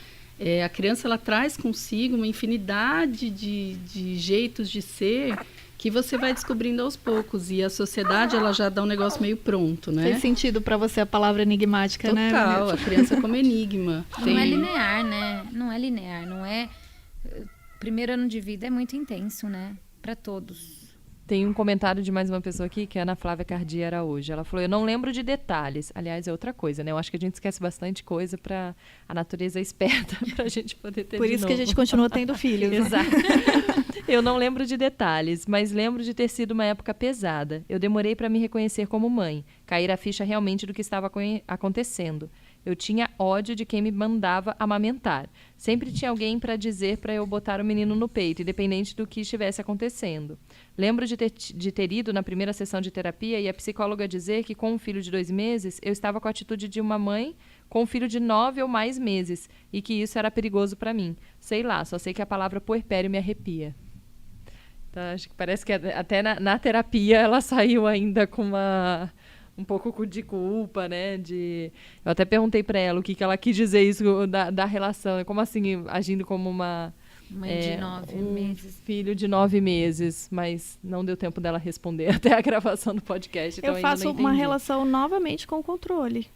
A criança, ela traz consigo uma infinidade de jeitos de ser que você vai descobrindo aos poucos. E a sociedade, ela já dá um negócio meio pronto, né? Fez sentido para você a palavra enigmática, Total, né? Total, a criança como enigma. Não é linear, né? Não é linear, não é... O primeiro ano de vida é muito intenso, né? Para todos. Tem um comentário de mais uma pessoa aqui, que é a Ana Flávia Cardia Araújo. Ela falou, eu não lembro de detalhes. Aliás, é outra coisa, né? Eu acho que a gente esquece bastante coisa para a natureza esperta, para a gente poder ter Por de isso novo. que a gente continua tendo filhos. Exato. Eu não lembro de detalhes, mas lembro de ter sido uma época pesada. Eu demorei para me reconhecer como mãe, cair a ficha realmente do que estava acontecendo. Eu tinha ódio de quem me mandava amamentar. Sempre tinha alguém para dizer para eu botar o menino no peito, independente do que estivesse acontecendo. Lembro de ter ido na primeira sessão de terapia e a psicóloga dizer que com um filho de 2 meses, eu estava com a atitude de uma mãe com um filho de 9 ou mais meses e que isso era perigoso para mim. Sei lá, só sei que a palavra puerpério me arrepia. Então, acho que parece que até na terapia ela saiu ainda com um pouco de culpa, né? Eu até perguntei para ela o que ela quis dizer isso da relação. Como assim, agindo como uma mãe de 9 meses. Filho de 9 meses, mas não deu tempo dela responder até a gravação do podcast. Então eu faço uma relação novamente com o controle.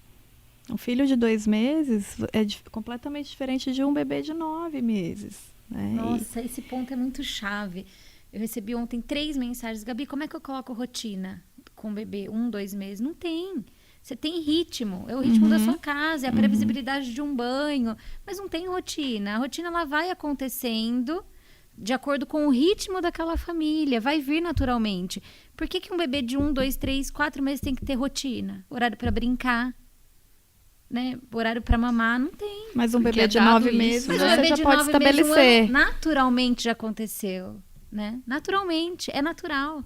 Um filho de 2 meses é completamente diferente de um bebê de 9 meses. Né? Nossa, esse ponto é muito chave. Eu recebi ontem 3 mensagens. Gabi, como é que eu coloco rotina com o bebê? 1, 2 meses? Não tem. Você tem ritmo. É o ritmo da sua casa, é a previsibilidade de um banho. Mas não tem rotina. A rotina, ela vai acontecendo de acordo com o ritmo daquela família. Vai vir naturalmente. Por que um bebê de 1, 2, 3, 4 meses tem que ter rotina? Horário para brincar, né? Horário para mamar, não tem. Mas um bebê de 9 meses, mas você já pode estabelecer. Naturalmente já aconteceu, né? Naturalmente, é natural.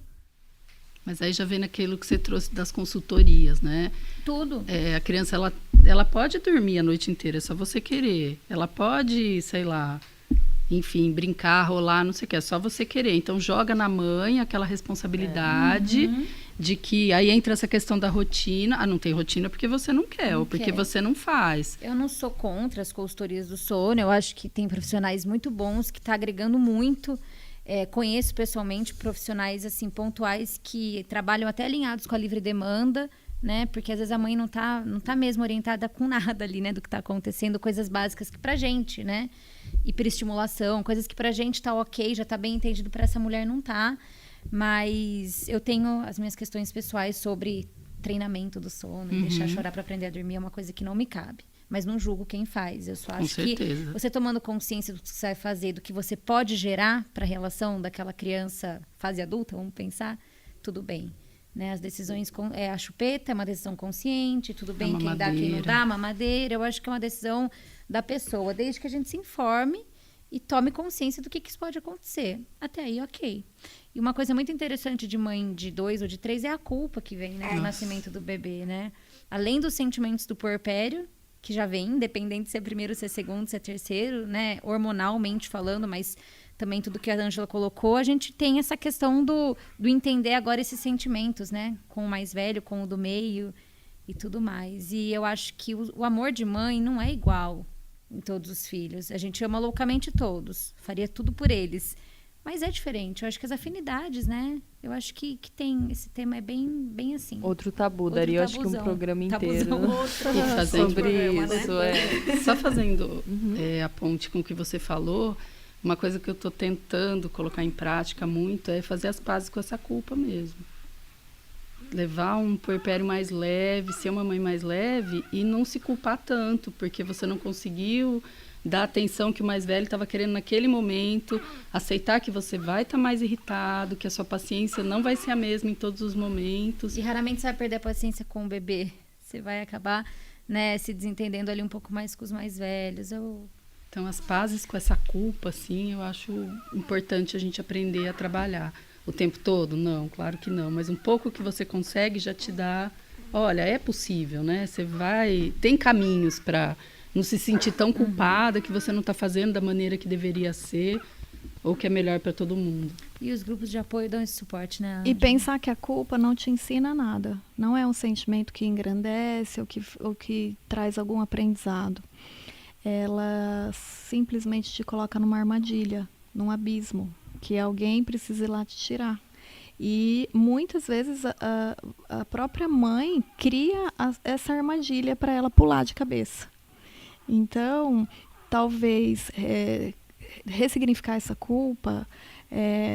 Mas aí já vem naquilo que você trouxe das consultorias, né? Tudo. A criança, ela pode dormir a noite inteira, é só você querer. Ela pode, sei lá, enfim, brincar, rolar, não sei o que, é só você querer. Então, joga na mãe aquela responsabilidade de que... Aí entra essa questão da rotina. Ah, não tem rotina porque você não quer, ou porque você não faz. Eu não sou contra as consultorias do sono. Eu acho que tem profissionais muito bons que estão agregando muito. Conheço pessoalmente profissionais assim pontuais que trabalham até alinhados com a livre demanda, né? Porque às vezes a mãe não tá mesmo orientada com nada ali, né? Do que está acontecendo, coisas básicas que pra gente, né? Hiperestimulação, coisas que pra gente tá ok, já tá bem entendido, pra essa mulher não tá. Mas eu tenho as minhas questões pessoais sobre treinamento do sono e deixar chorar para aprender a dormir é uma coisa que não me cabe. Mas não julgo quem faz. Eu só acho que você tomando consciência do que você vai fazer, do que você pode gerar para a relação daquela criança fase adulta, vamos pensar, tudo bem. Né? As decisões, a chupeta é uma decisão consciente, tudo bem, quem dá, quem não dá, mamadeira. Eu acho que é uma decisão da pessoa, desde que a gente se informe e tome consciência do que isso pode acontecer. Até aí, ok. E uma coisa muito interessante de mãe de 2 ou de 3 é a culpa que vem, né, do nascimento do bebê, né? Além dos sentimentos do puerpério, que já vem, independente se é primeiro, se é segundo, se é terceiro, né? Hormonalmente falando, mas também tudo que a Ângela colocou, a gente tem essa questão do entender agora esses sentimentos, né? Com o mais velho, com o do meio e tudo mais. E eu acho que o amor de mãe não é igual em todos os filhos. A gente ama loucamente todos, faria tudo por eles. Mas é diferente. Eu acho que as afinidades, né? Eu acho que tem... Esse tema é bem assim. Outro tabu. Daria, eu acho que um programa inteiro sobre isso. Né? Só fazendo a ponte com o que você falou, uma coisa que eu estou tentando colocar em prática muito é fazer as pazes com essa culpa mesmo. Levar um puerpério mais leve, ser uma mãe mais leve e não se culpar tanto, porque você não conseguiu dar a atenção que o mais velho estava querendo naquele momento, aceitar que você vai estar mais irritado, que a sua paciência não vai ser a mesma em todos os momentos. E raramente você vai perder a paciência com o bebê. Você vai acabar, né, se desentendendo ali um pouco mais com os mais velhos. Então, as pazes com essa culpa, assim, eu acho importante a gente aprender a trabalhar. O tempo todo? Não, claro que não. Mas um pouco que você consegue já te dá... Olha, é possível, né? Você vai... Tem caminhos para não se sentir tão culpada que você não está fazendo da maneira que deveria ser ou que é melhor para todo mundo. E os grupos de apoio dão esse suporte, né? E pensar que a culpa não te ensina nada. Não é um sentimento que engrandece ou que traz algum aprendizado. Ela simplesmente te coloca numa armadilha, num abismo, que alguém precisa ir lá te tirar. E muitas vezes a própria mãe cria essa armadilha para ela pular de cabeça. Então, talvez ressignificar essa culpa,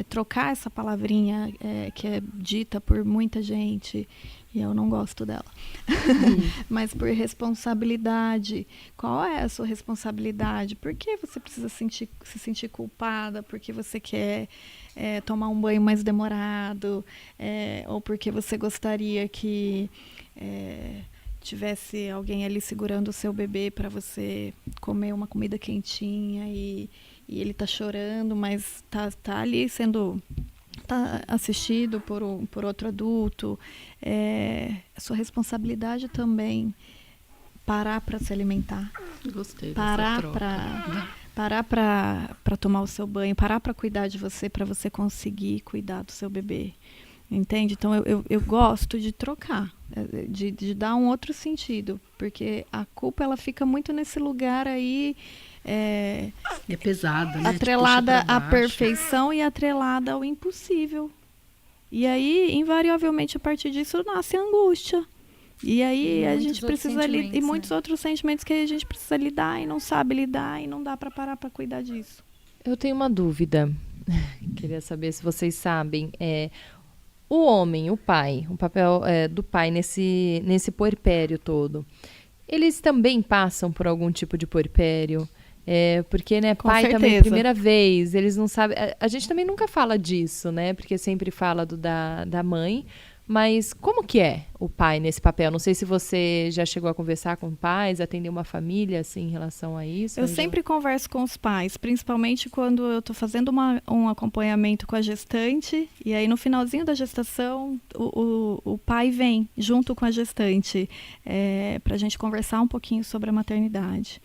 trocar essa palavrinha que é dita por muita gente, e eu não gosto dela, mas por responsabilidade. Qual é a sua responsabilidade? Por que você precisa se sentir culpada? Porque você quer tomar um banho mais demorado? Ou porque você gostaria que tivesse alguém ali segurando o seu bebê para você comer uma comida quentinha e ele tá chorando, mas tá ali tá assistido por outro adulto. A sua responsabilidade também parar para se alimentar. Gostei parar dessa troca. Parar para tomar o seu banho, parar para cuidar de você, para você conseguir cuidar do seu bebê. Entende? Então, eu gosto de trocar, de dar um outro sentido, porque a culpa ela fica muito nesse lugar aí... É pesada, né? Atrelada à perfeição e atrelada ao impossível. E aí, invariavelmente, a partir disso, nasce a angústia. E aí a gente precisa lidar. E muitos outros sentimentos que a gente precisa lidar e não sabe lidar e não dá para parar para cuidar disso. Eu tenho uma dúvida. Queria saber se vocês sabem. O homem, o pai, o papel do pai nesse puerpério todo, eles também passam por algum tipo de puerpério? Porque, né, Com pai certeza. também, primeira vez, eles não sabem... A gente também nunca fala disso, né? Porque sempre fala da mãe. Mas como que é o pai nesse papel? Não sei se você já chegou a conversar com pais, atender uma família, assim, em relação a isso. Eu sempre converso com os pais, principalmente quando eu estou fazendo um acompanhamento com a gestante. E aí, no finalzinho da gestação, o pai vem junto com a gestante para a gente conversar um pouquinho sobre a maternidade.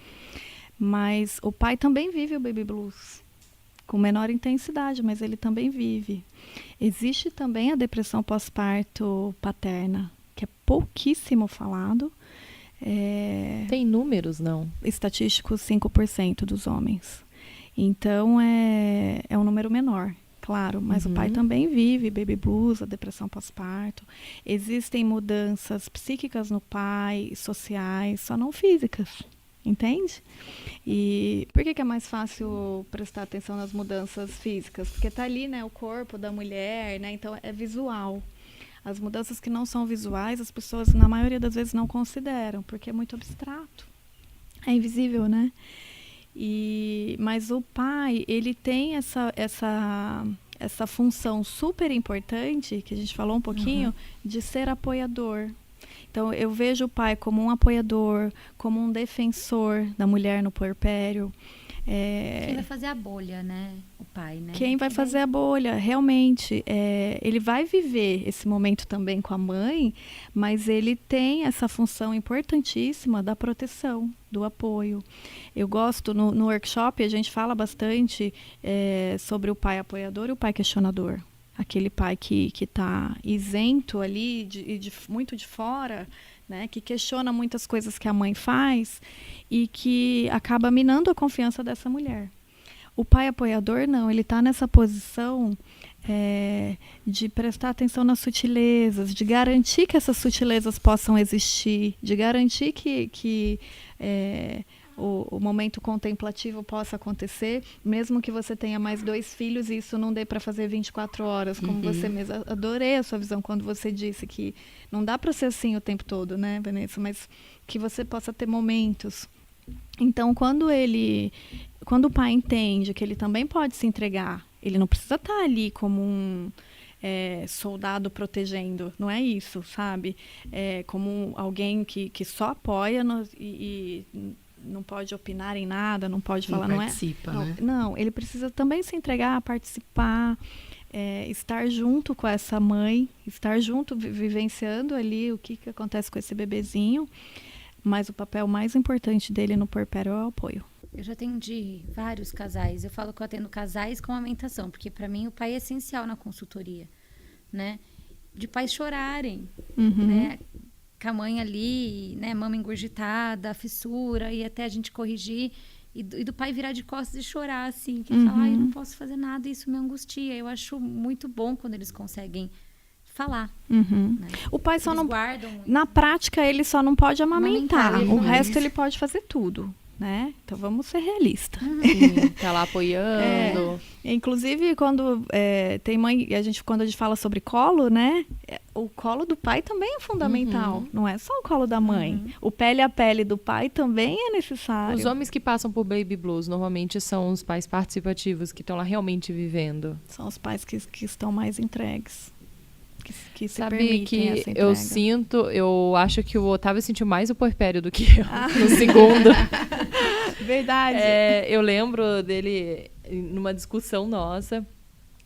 Mas o pai também vive o baby blues, com menor intensidade, mas ele também vive. Existe também a depressão pós-parto paterna, que é pouquíssimo falado. Tem números, não? Estatísticos, 5% dos homens. Então, é um número menor, claro. Mas o pai também vive baby blues, a depressão pós-parto. Existem mudanças psíquicas no pai, sociais, só não físicas. entende? E por que é mais fácil prestar atenção nas mudanças físicas? Porque está ali, né, o corpo da mulher, né, então é visual. As mudanças que não são visuais, as pessoas, na maioria das vezes, não consideram, porque é muito abstrato. É invisível, né? Mas o pai, ele tem essa função super importante, que a gente falou um pouquinho, de ser apoiador. Então, eu vejo o pai como um apoiador, como um defensor da mulher no puerpério. Quem vai fazer a bolha, né? O pai, né? Quem vai fazer a bolha, realmente. Ele vai viver esse momento também com a mãe, mas ele tem essa função importantíssima da proteção, do apoio. Eu gosto, no workshop, a gente fala bastante sobre o pai apoiador e o pai questionador. Aquele pai que está isento ali, muito de fora, né, que questiona muitas coisas que a mãe faz e que acaba minando a confiança dessa mulher. O pai apoiador, não, ele está nessa posição de prestar atenção nas sutilezas, de garantir que essas sutilezas possam existir, de garantir que o momento contemplativo possa acontecer, mesmo que você tenha mais 2 filhos e isso não dê para fazer 24 horas, como você mesma. Adorei a sua visão quando você disse que não dá para ser assim o tempo todo, né, Vanessa? Mas que você possa ter momentos. Então, quando o pai entende que ele também pode se entregar, ele não precisa estar ali como um soldado protegendo, não é isso, sabe? Como alguém que só apoia e não pode opinar em nada, não pode falar, não participa, né? Não, ele precisa também se entregar, participar, estar junto com essa mãe, estar junto, vivenciando ali o que acontece com esse bebezinho, mas o papel mais importante dele no puerpério é o apoio. Eu já atendi vários casais, eu falo que eu atendo casais com amamentação, porque para mim o pai é essencial na consultoria, né? De pais chorarem, né? Com a mãe ali, né, mama engurgitada, fissura, e até a gente corrigir, e do pai virar de costas e chorar, assim, que fala, eu não posso fazer nada, isso me angustia. Eu acho muito bom quando eles conseguem falar. Né? O pai só eles não... guardam... Na prática, ele só não pode amamentar. O Isso. resto ele pode fazer tudo, né? Então, vamos ser realistas. Sim, tá lá apoiando. Inclusive, quando tem mãe, quando a gente fala sobre colo, né? O colo do pai também é fundamental. Não é só o colo da mãe. O pele a pele do pai também é necessário. Os homens que passam por baby blues normalmente são os pais participativos que estão lá realmente vivendo. São os pais que estão mais entregues. Que se Sabe permitem que essa entrega. eu acho que o Otávio sentiu mais o puerpério do que eu no segundo. Verdade. Eu lembro dele numa discussão nossa.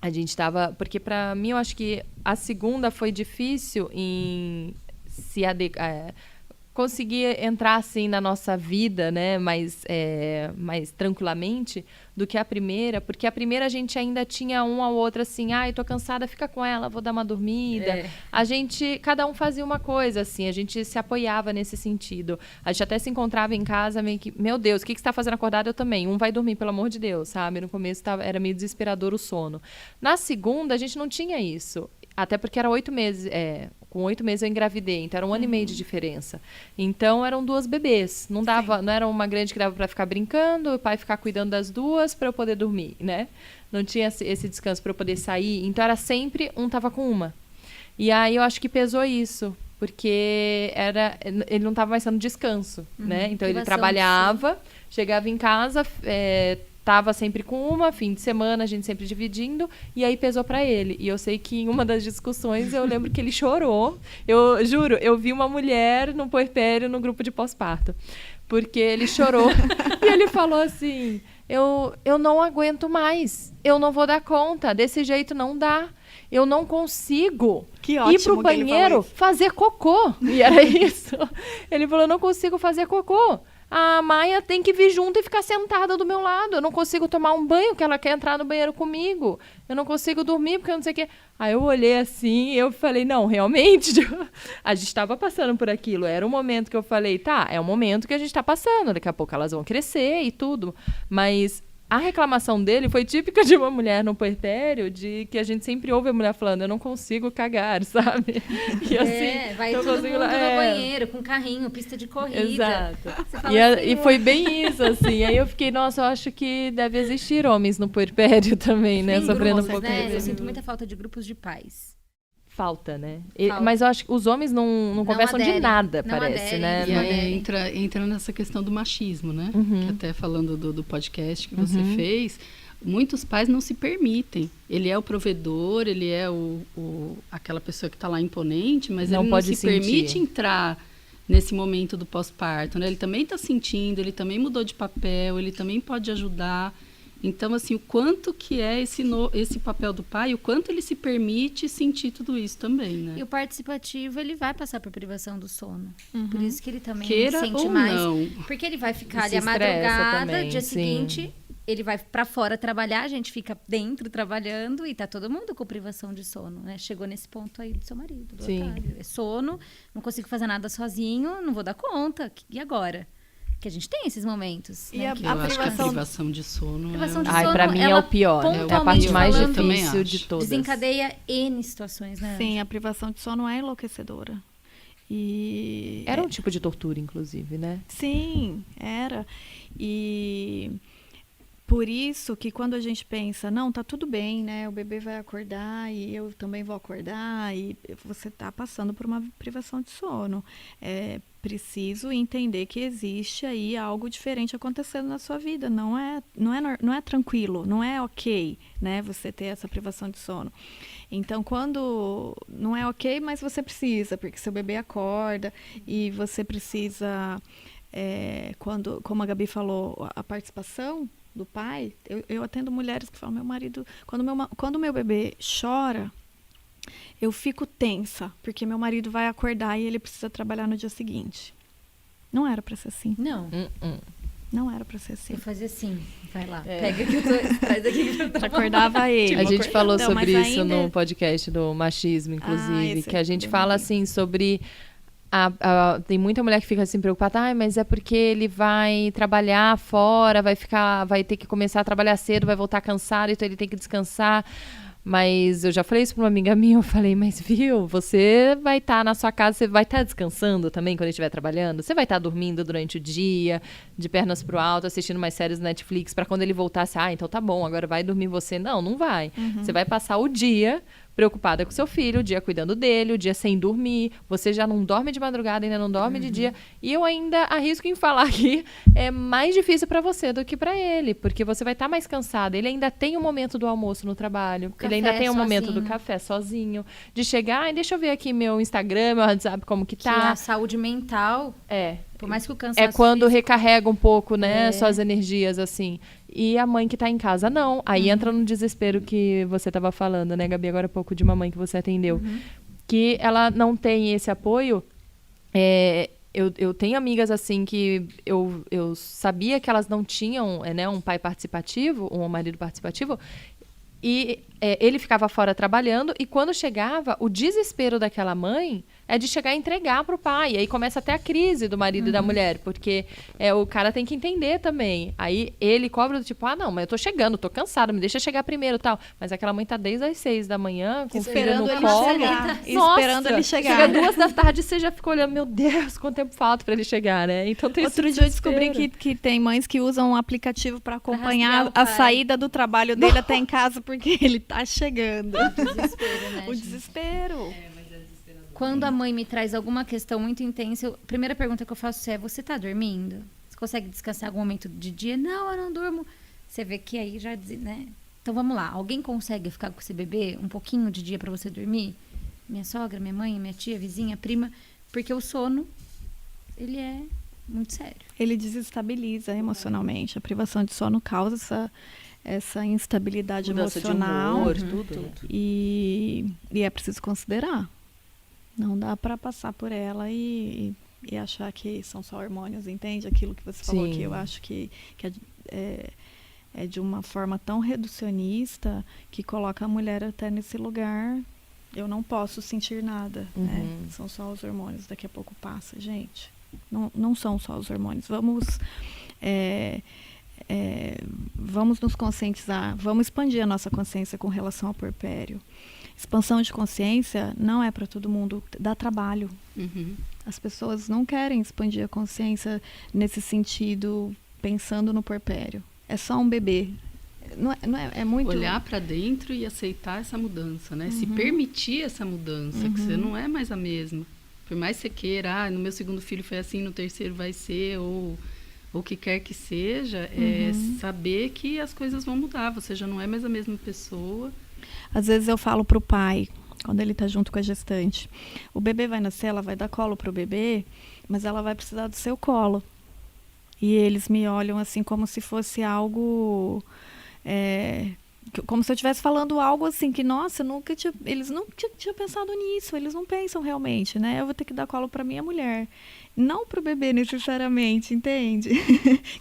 A gente estava... Porque para mim eu acho que a segunda foi difícil em se conseguir entrar assim na nossa vida, né, mais tranquilamente do que a primeira, porque a primeira a gente ainda tinha um ao outro assim, eu tô cansada, fica com ela, vou dar uma dormida. Cada um fazia uma coisa, assim, a gente se apoiava nesse sentido. A gente até se encontrava em casa meio que, meu Deus, o que você tá fazendo acordado? Eu também. Um vai dormir, pelo amor de Deus, sabe? No começo era meio desesperador o sono. Na segunda, a gente não tinha isso. Até porque era 8 meses, com 8 meses eu engravidei, então era 1 ano e meio de diferença. Então eram 2 bebês, não era uma grande que dava para ficar brincando, o pai ficar cuidando das 2 para eu poder dormir, né? Não tinha esse descanso para eu poder sair, então era sempre um tava com uma. E aí eu acho que pesou isso, porque ele não estava mais sendo descanso, né? Então ele trabalhava, chegava em casa, tava sempre com uma, fim de semana, a gente sempre dividindo, e aí pesou pra ele. E eu sei que em uma das discussões, eu lembro que ele chorou. Eu juro, eu vi uma mulher no puerpério, no grupo de pós-parto. Porque ele chorou. E ele falou assim, eu não aguento mais, eu não vou dar conta, desse jeito não dá. Eu não consigo ir pro banheiro fazer cocô. E era isso. Ele falou, eu não consigo fazer cocô. A Maia tem que vir junto e ficar sentada do meu lado. Eu não consigo tomar um banho, porque ela quer entrar no banheiro comigo. Eu não consigo dormir, porque eu não sei o quê. Aí eu olhei assim e eu falei, não, realmente, a gente estava passando por aquilo. Era um momento que eu falei, é um momento que a gente está passando. Daqui a pouco elas vão crescer e tudo. Mas a reclamação dele foi típica de uma mulher no puerpério, de que a gente sempre ouve a mulher falando, eu não consigo cagar, sabe? E assim, vai não todo consigo mundo lá- no banheiro, com carrinho, pista de corrida. Exato. Você fala E, assim, e foi bem isso, assim. Aí eu fiquei, nossa, eu acho que deve existir homens no puerpério também, né? tem Sofrendo um grupos, pouco né? Eu disso. sinto muita falta de grupos de pais. Falta, né? Falta. Mas eu acho que os homens não conversam de aderem. nada, Não parece, aderem. né? E Não aí aderem. entra nessa questão do machismo, né? Uhum. Que até falando do podcast que você fez, muitos pais não se permitem. Ele é o provedor, ele é aquela pessoa que está lá imponente, mas Não ele pode não se sentir. permite entrar nesse momento do pós-parto, né? Ele também está sentindo, ele também mudou de papel, ele também pode ajudar. Então, assim, o quanto que é esse papel do pai, o quanto ele se permite sentir tudo isso também, né? E o participativo, ele vai passar por privação do sono. Por isso que ele também Queira sente ou mais. não. Porque ele vai ficar E ali se a estressa madrugada, também, dia sim. seguinte, ele vai pra fora trabalhar, a gente fica dentro trabalhando e tá todo mundo com privação de sono, né? Chegou nesse ponto aí do seu marido, do Sim. Otávio. É sono, não consigo fazer nada sozinho, não vou dar conta. E agora? Que a gente tem esses momentos. E né? a- Que- Eu acho que a privação- privação de sono Privação de é... Ai, sono, pra mim é ela o pior, né? É a parte pontualmente mais falando, eu também difícil acho. de todas. desencadeia N situações, né? Sim, a privação de sono é enlouquecedora. E Era um tipo de tortura, inclusive, né? sim, era. E por isso que quando a gente pensa, não, tá tudo bem, né? O bebê vai acordar e eu também vou acordar e você tá passando por uma privação de sono. É preciso entender que existe aí algo diferente acontecendo na sua vida. Não é tranquilo, não é ok, né? Você ter essa privação de sono. Então, quando não é ok, mas você precisa, porque seu bebê acorda e você precisa, quando, como a Gabi falou, a participação do pai. Eu atendo mulheres que falam, meu marido, quando meu bebê chora, eu fico tensa, porque meu marido vai acordar e ele precisa trabalhar no dia seguinte. Não era para ser assim. Não. Não era para ser assim. Eu fazia assim, vai lá, É. pega que eu tô, traz aqui que eu tô. Acordava ele. A gente falou Não, sobre mas isso ainda- no podcast do machismo, inclusive, esse que a é gente bem fala legal. assim sobre tem muita mulher que fica assim preocupada, mas é porque ele vai trabalhar fora, vai ter que começar a trabalhar cedo, vai voltar cansado, então ele tem que descansar. Mas eu já falei isso para uma amiga minha, eu falei, mas viu, você vai estar na sua casa, você vai estar descansando também quando ele estiver trabalhando, você vai estar dormindo durante o dia, de pernas pro alto, assistindo mais séries no Netflix, para quando ele voltasse, então tá bom, agora vai dormir você. Não vai. Você vai passar o dia preocupada com seu filho, o dia cuidando dele, o dia sem dormir, você já não dorme de madrugada, ainda não dorme de dia, e eu ainda arrisco em falar que é mais difícil para você do que para ele, porque você vai estar mais cansada, ele ainda tem o momento do almoço no trabalho, ele ainda Café tem o momento do sozinho. café sozinho, de chegar, deixa eu ver aqui meu Instagram, meu WhatsApp, como que Que tá. a saúde mental, por mais que o cansaço É quando físico- recarrega um pouco, né, É. suas energias, assim. E a mãe que tá em casa, não. Aí entra no desespero que você tava falando, né, Gabi, agora há pouco, de uma mãe que você atendeu. Que ela não tem esse apoio. Eu tenho amigas, assim, que eu sabia que elas não tinham, né, um pai participativo, um marido participativo, e ele ficava fora trabalhando, e quando chegava, o desespero daquela mãe é de chegar e entregar pro pai. E aí começa até a crise do marido e da mulher, porque o cara tem que entender também. Aí ele cobra do tipo, não, mas eu tô chegando, tô cansada, me deixa chegar primeiro e tal. Mas aquela mãe tá desde as 6 da manhã, com o filho Esperando no ele colo. chegar. Nossa, Esperando ele chegar. Chega 2 da tarde e você já ficou olhando, meu Deus, quanto tempo falta pra ele chegar, né? Então tem Outro esse dia eu descobri desespero. que tem mães que usam um aplicativo para acompanhar rastrear o a pai. saída do trabalho dele até em casa, porque ele tá chegando. Desespero, né, O gente? desespero. Quando a mãe me traz alguma questão muito intensa, a primeira pergunta que eu faço é: você tá dormindo? Você consegue descansar em algum momento de dia? Não, eu não durmo. Você vê que aí já, né? Então vamos lá. Alguém consegue ficar com esse bebê um pouquinho de dia para você dormir? Minha sogra, minha mãe, minha tia, vizinha, prima, porque o sono ele é muito sério. Ele desestabiliza emocionalmente. A privação de sono causa essa instabilidade Mudança de emocional. humor, tudo. né? E é preciso considerar. Não dá para passar por ela e achar que são só hormônios, entende? Aquilo que você falou Sim. que eu acho que é de uma forma tão reducionista que coloca a mulher até nesse lugar. Eu não posso sentir nada, né? São só os hormônios, daqui a pouco passa. Gente, não são só os hormônios. Vamos vamos nos conscientizar, vamos expandir a nossa consciência com relação ao puerpério. Expansão de consciência não é para todo mundo, dá trabalho. As pessoas não querem expandir a consciência nesse sentido, pensando no puerpério. É só um bebê. É muito... Olhar para dentro e aceitar essa mudança, né? Se permitir essa mudança, que você não é mais a mesma. Por mais que você queira, no meu segundo filho foi assim, no terceiro vai ser, ou o que quer que seja, é saber que as coisas vão mudar. Você já não é mais a mesma pessoa. Às vezes eu falo pro pai, quando ele está junto com a gestante, o bebê vai nascer, ela vai dar colo pro bebê, mas ela vai precisar do seu colo. E eles me olham assim como se fosse algo... como se eu estivesse falando algo assim, que nossa, eles nunca tinham pensado nisso, eles não pensam realmente, né? Eu vou ter que dar colo para minha mulher, não para o bebê necessariamente, entende?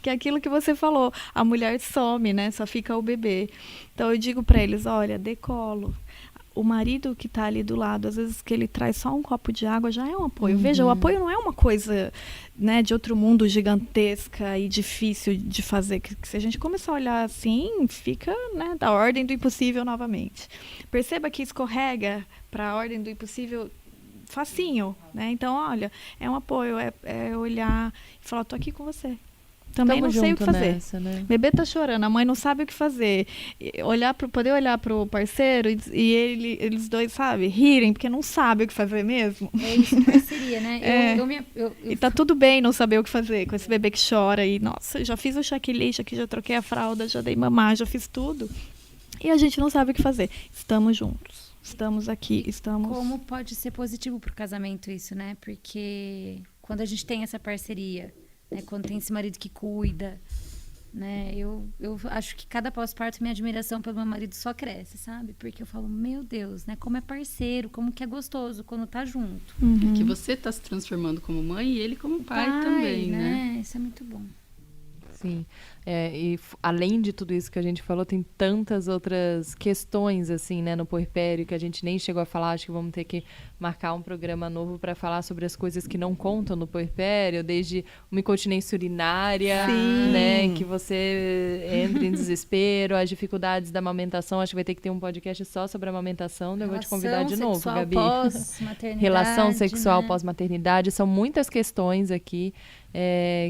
Que é aquilo que você falou, a mulher some, né? Só fica o bebê. Então eu digo para eles, olha, dê colo. O marido que está ali do lado, às vezes que ele traz só um copo de água, já é um apoio. Veja, o apoio não é uma coisa, né, de outro mundo gigantesca e difícil de fazer. Que se a gente começar a olhar assim, fica, né, da ordem do impossível novamente. Perceba que escorrega para a ordem do impossível facinho, né? Então, olha, é um apoio, é olhar e falar, tô aqui com você. Também Tamo não sei o que fazer. nessa, né? Bebê tá chorando, a mãe não sabe o que fazer. Poder olhar pro parceiro e eles dois, sabe, rirem, porque não sabe o que fazer mesmo. É isso, parceria, né? E tá tudo bem não saber o que fazer com esse bebê que chora. E, nossa, já fiz o checklist aqui, já troquei a fralda, já dei mamar, já fiz tudo. E a gente não sabe o que fazer. Estamos juntos. Estamos aqui, estamos... Como pode ser positivo pro casamento isso, né? Porque quando a gente tem essa parceria... Quando tem esse marido que cuida, né? Eu acho que cada pós-parto, minha admiração pelo meu marido só cresce, sabe? Porque eu falo, meu Deus, né? Como é parceiro, como que é gostoso quando tá junto. É que você tá se transformando como mãe e ele como pai também, né? Isso é muito bom. Sim. E além de tudo isso que a gente falou, tem tantas outras questões, assim, né, no puerpério, que a gente nem chegou a falar. Acho que vamos ter que marcar um programa novo para falar sobre as coisas que não contam no puerpério, desde uma incontinência urinária, né, que você entra em desespero, as dificuldades da amamentação. Acho que vai ter que ter um podcast só sobre a amamentação. Eu vou te convidar de novo, Gabi. Relação sexual pós-maternidade. São muitas questões aqui.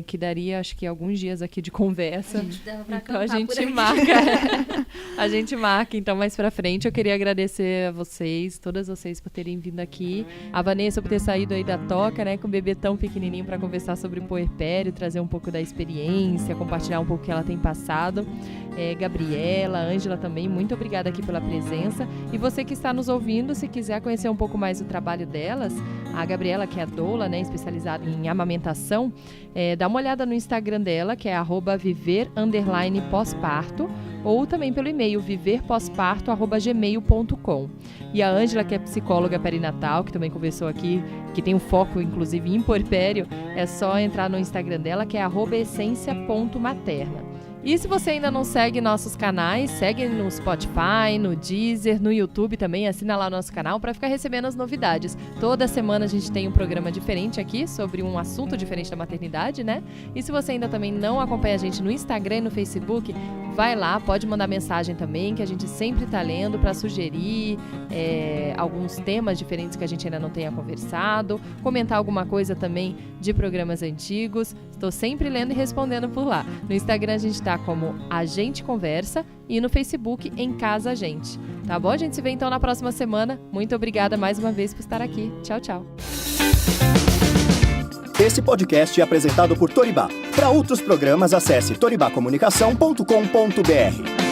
Que daria, acho que, alguns dias aqui de conversa. Então a gente marca. A gente marca, então, mais pra frente. Eu queria agradecer a vocês, todas vocês, por terem vindo aqui. A Vanessa por ter saído aí da toca, né, com o bebê tão pequenininho, para conversar sobre o puerpério, trazer um pouco da experiência, compartilhar um pouco o que ela tem passado. Gabriela, Ângela também, muito obrigada aqui pela presença. E você que está nos ouvindo, se quiser conhecer um pouco mais do trabalho delas, a Gabriela, que é a doula, né, especializada em amamentação, dá uma olhada no Instagram dela, que é @viver_pós-parto, ou também pelo e-mail viverposparto@gmail.com. E a Ângela, que é psicóloga perinatal, que também conversou aqui, que tem um foco, inclusive, em puerpério, é só entrar no Instagram dela, que é @essência.materna. E se você ainda não segue nossos canais, segue no Spotify, no Deezer, no YouTube também, assina lá o nosso canal para ficar recebendo as novidades. Toda semana a gente tem um programa diferente aqui sobre um assunto diferente da maternidade, né? E se você ainda também não acompanha a gente no Instagram e no Facebook, vai lá, pode mandar mensagem também, que a gente sempre está lendo para sugerir alguns temas diferentes que a gente ainda não tenha conversado, comentar alguma coisa também de programas antigos. Estou sempre lendo e respondendo por lá. No Instagram a gente está como A Gente Conversa e no Facebook Em Casa a Gente. Tá bom? A gente se vê então na próxima semana. Muito obrigada mais uma vez por estar aqui. Tchau, tchau. Esse podcast é apresentado por Toribá. Para outros programas, acesse toribacomunicação.com.br.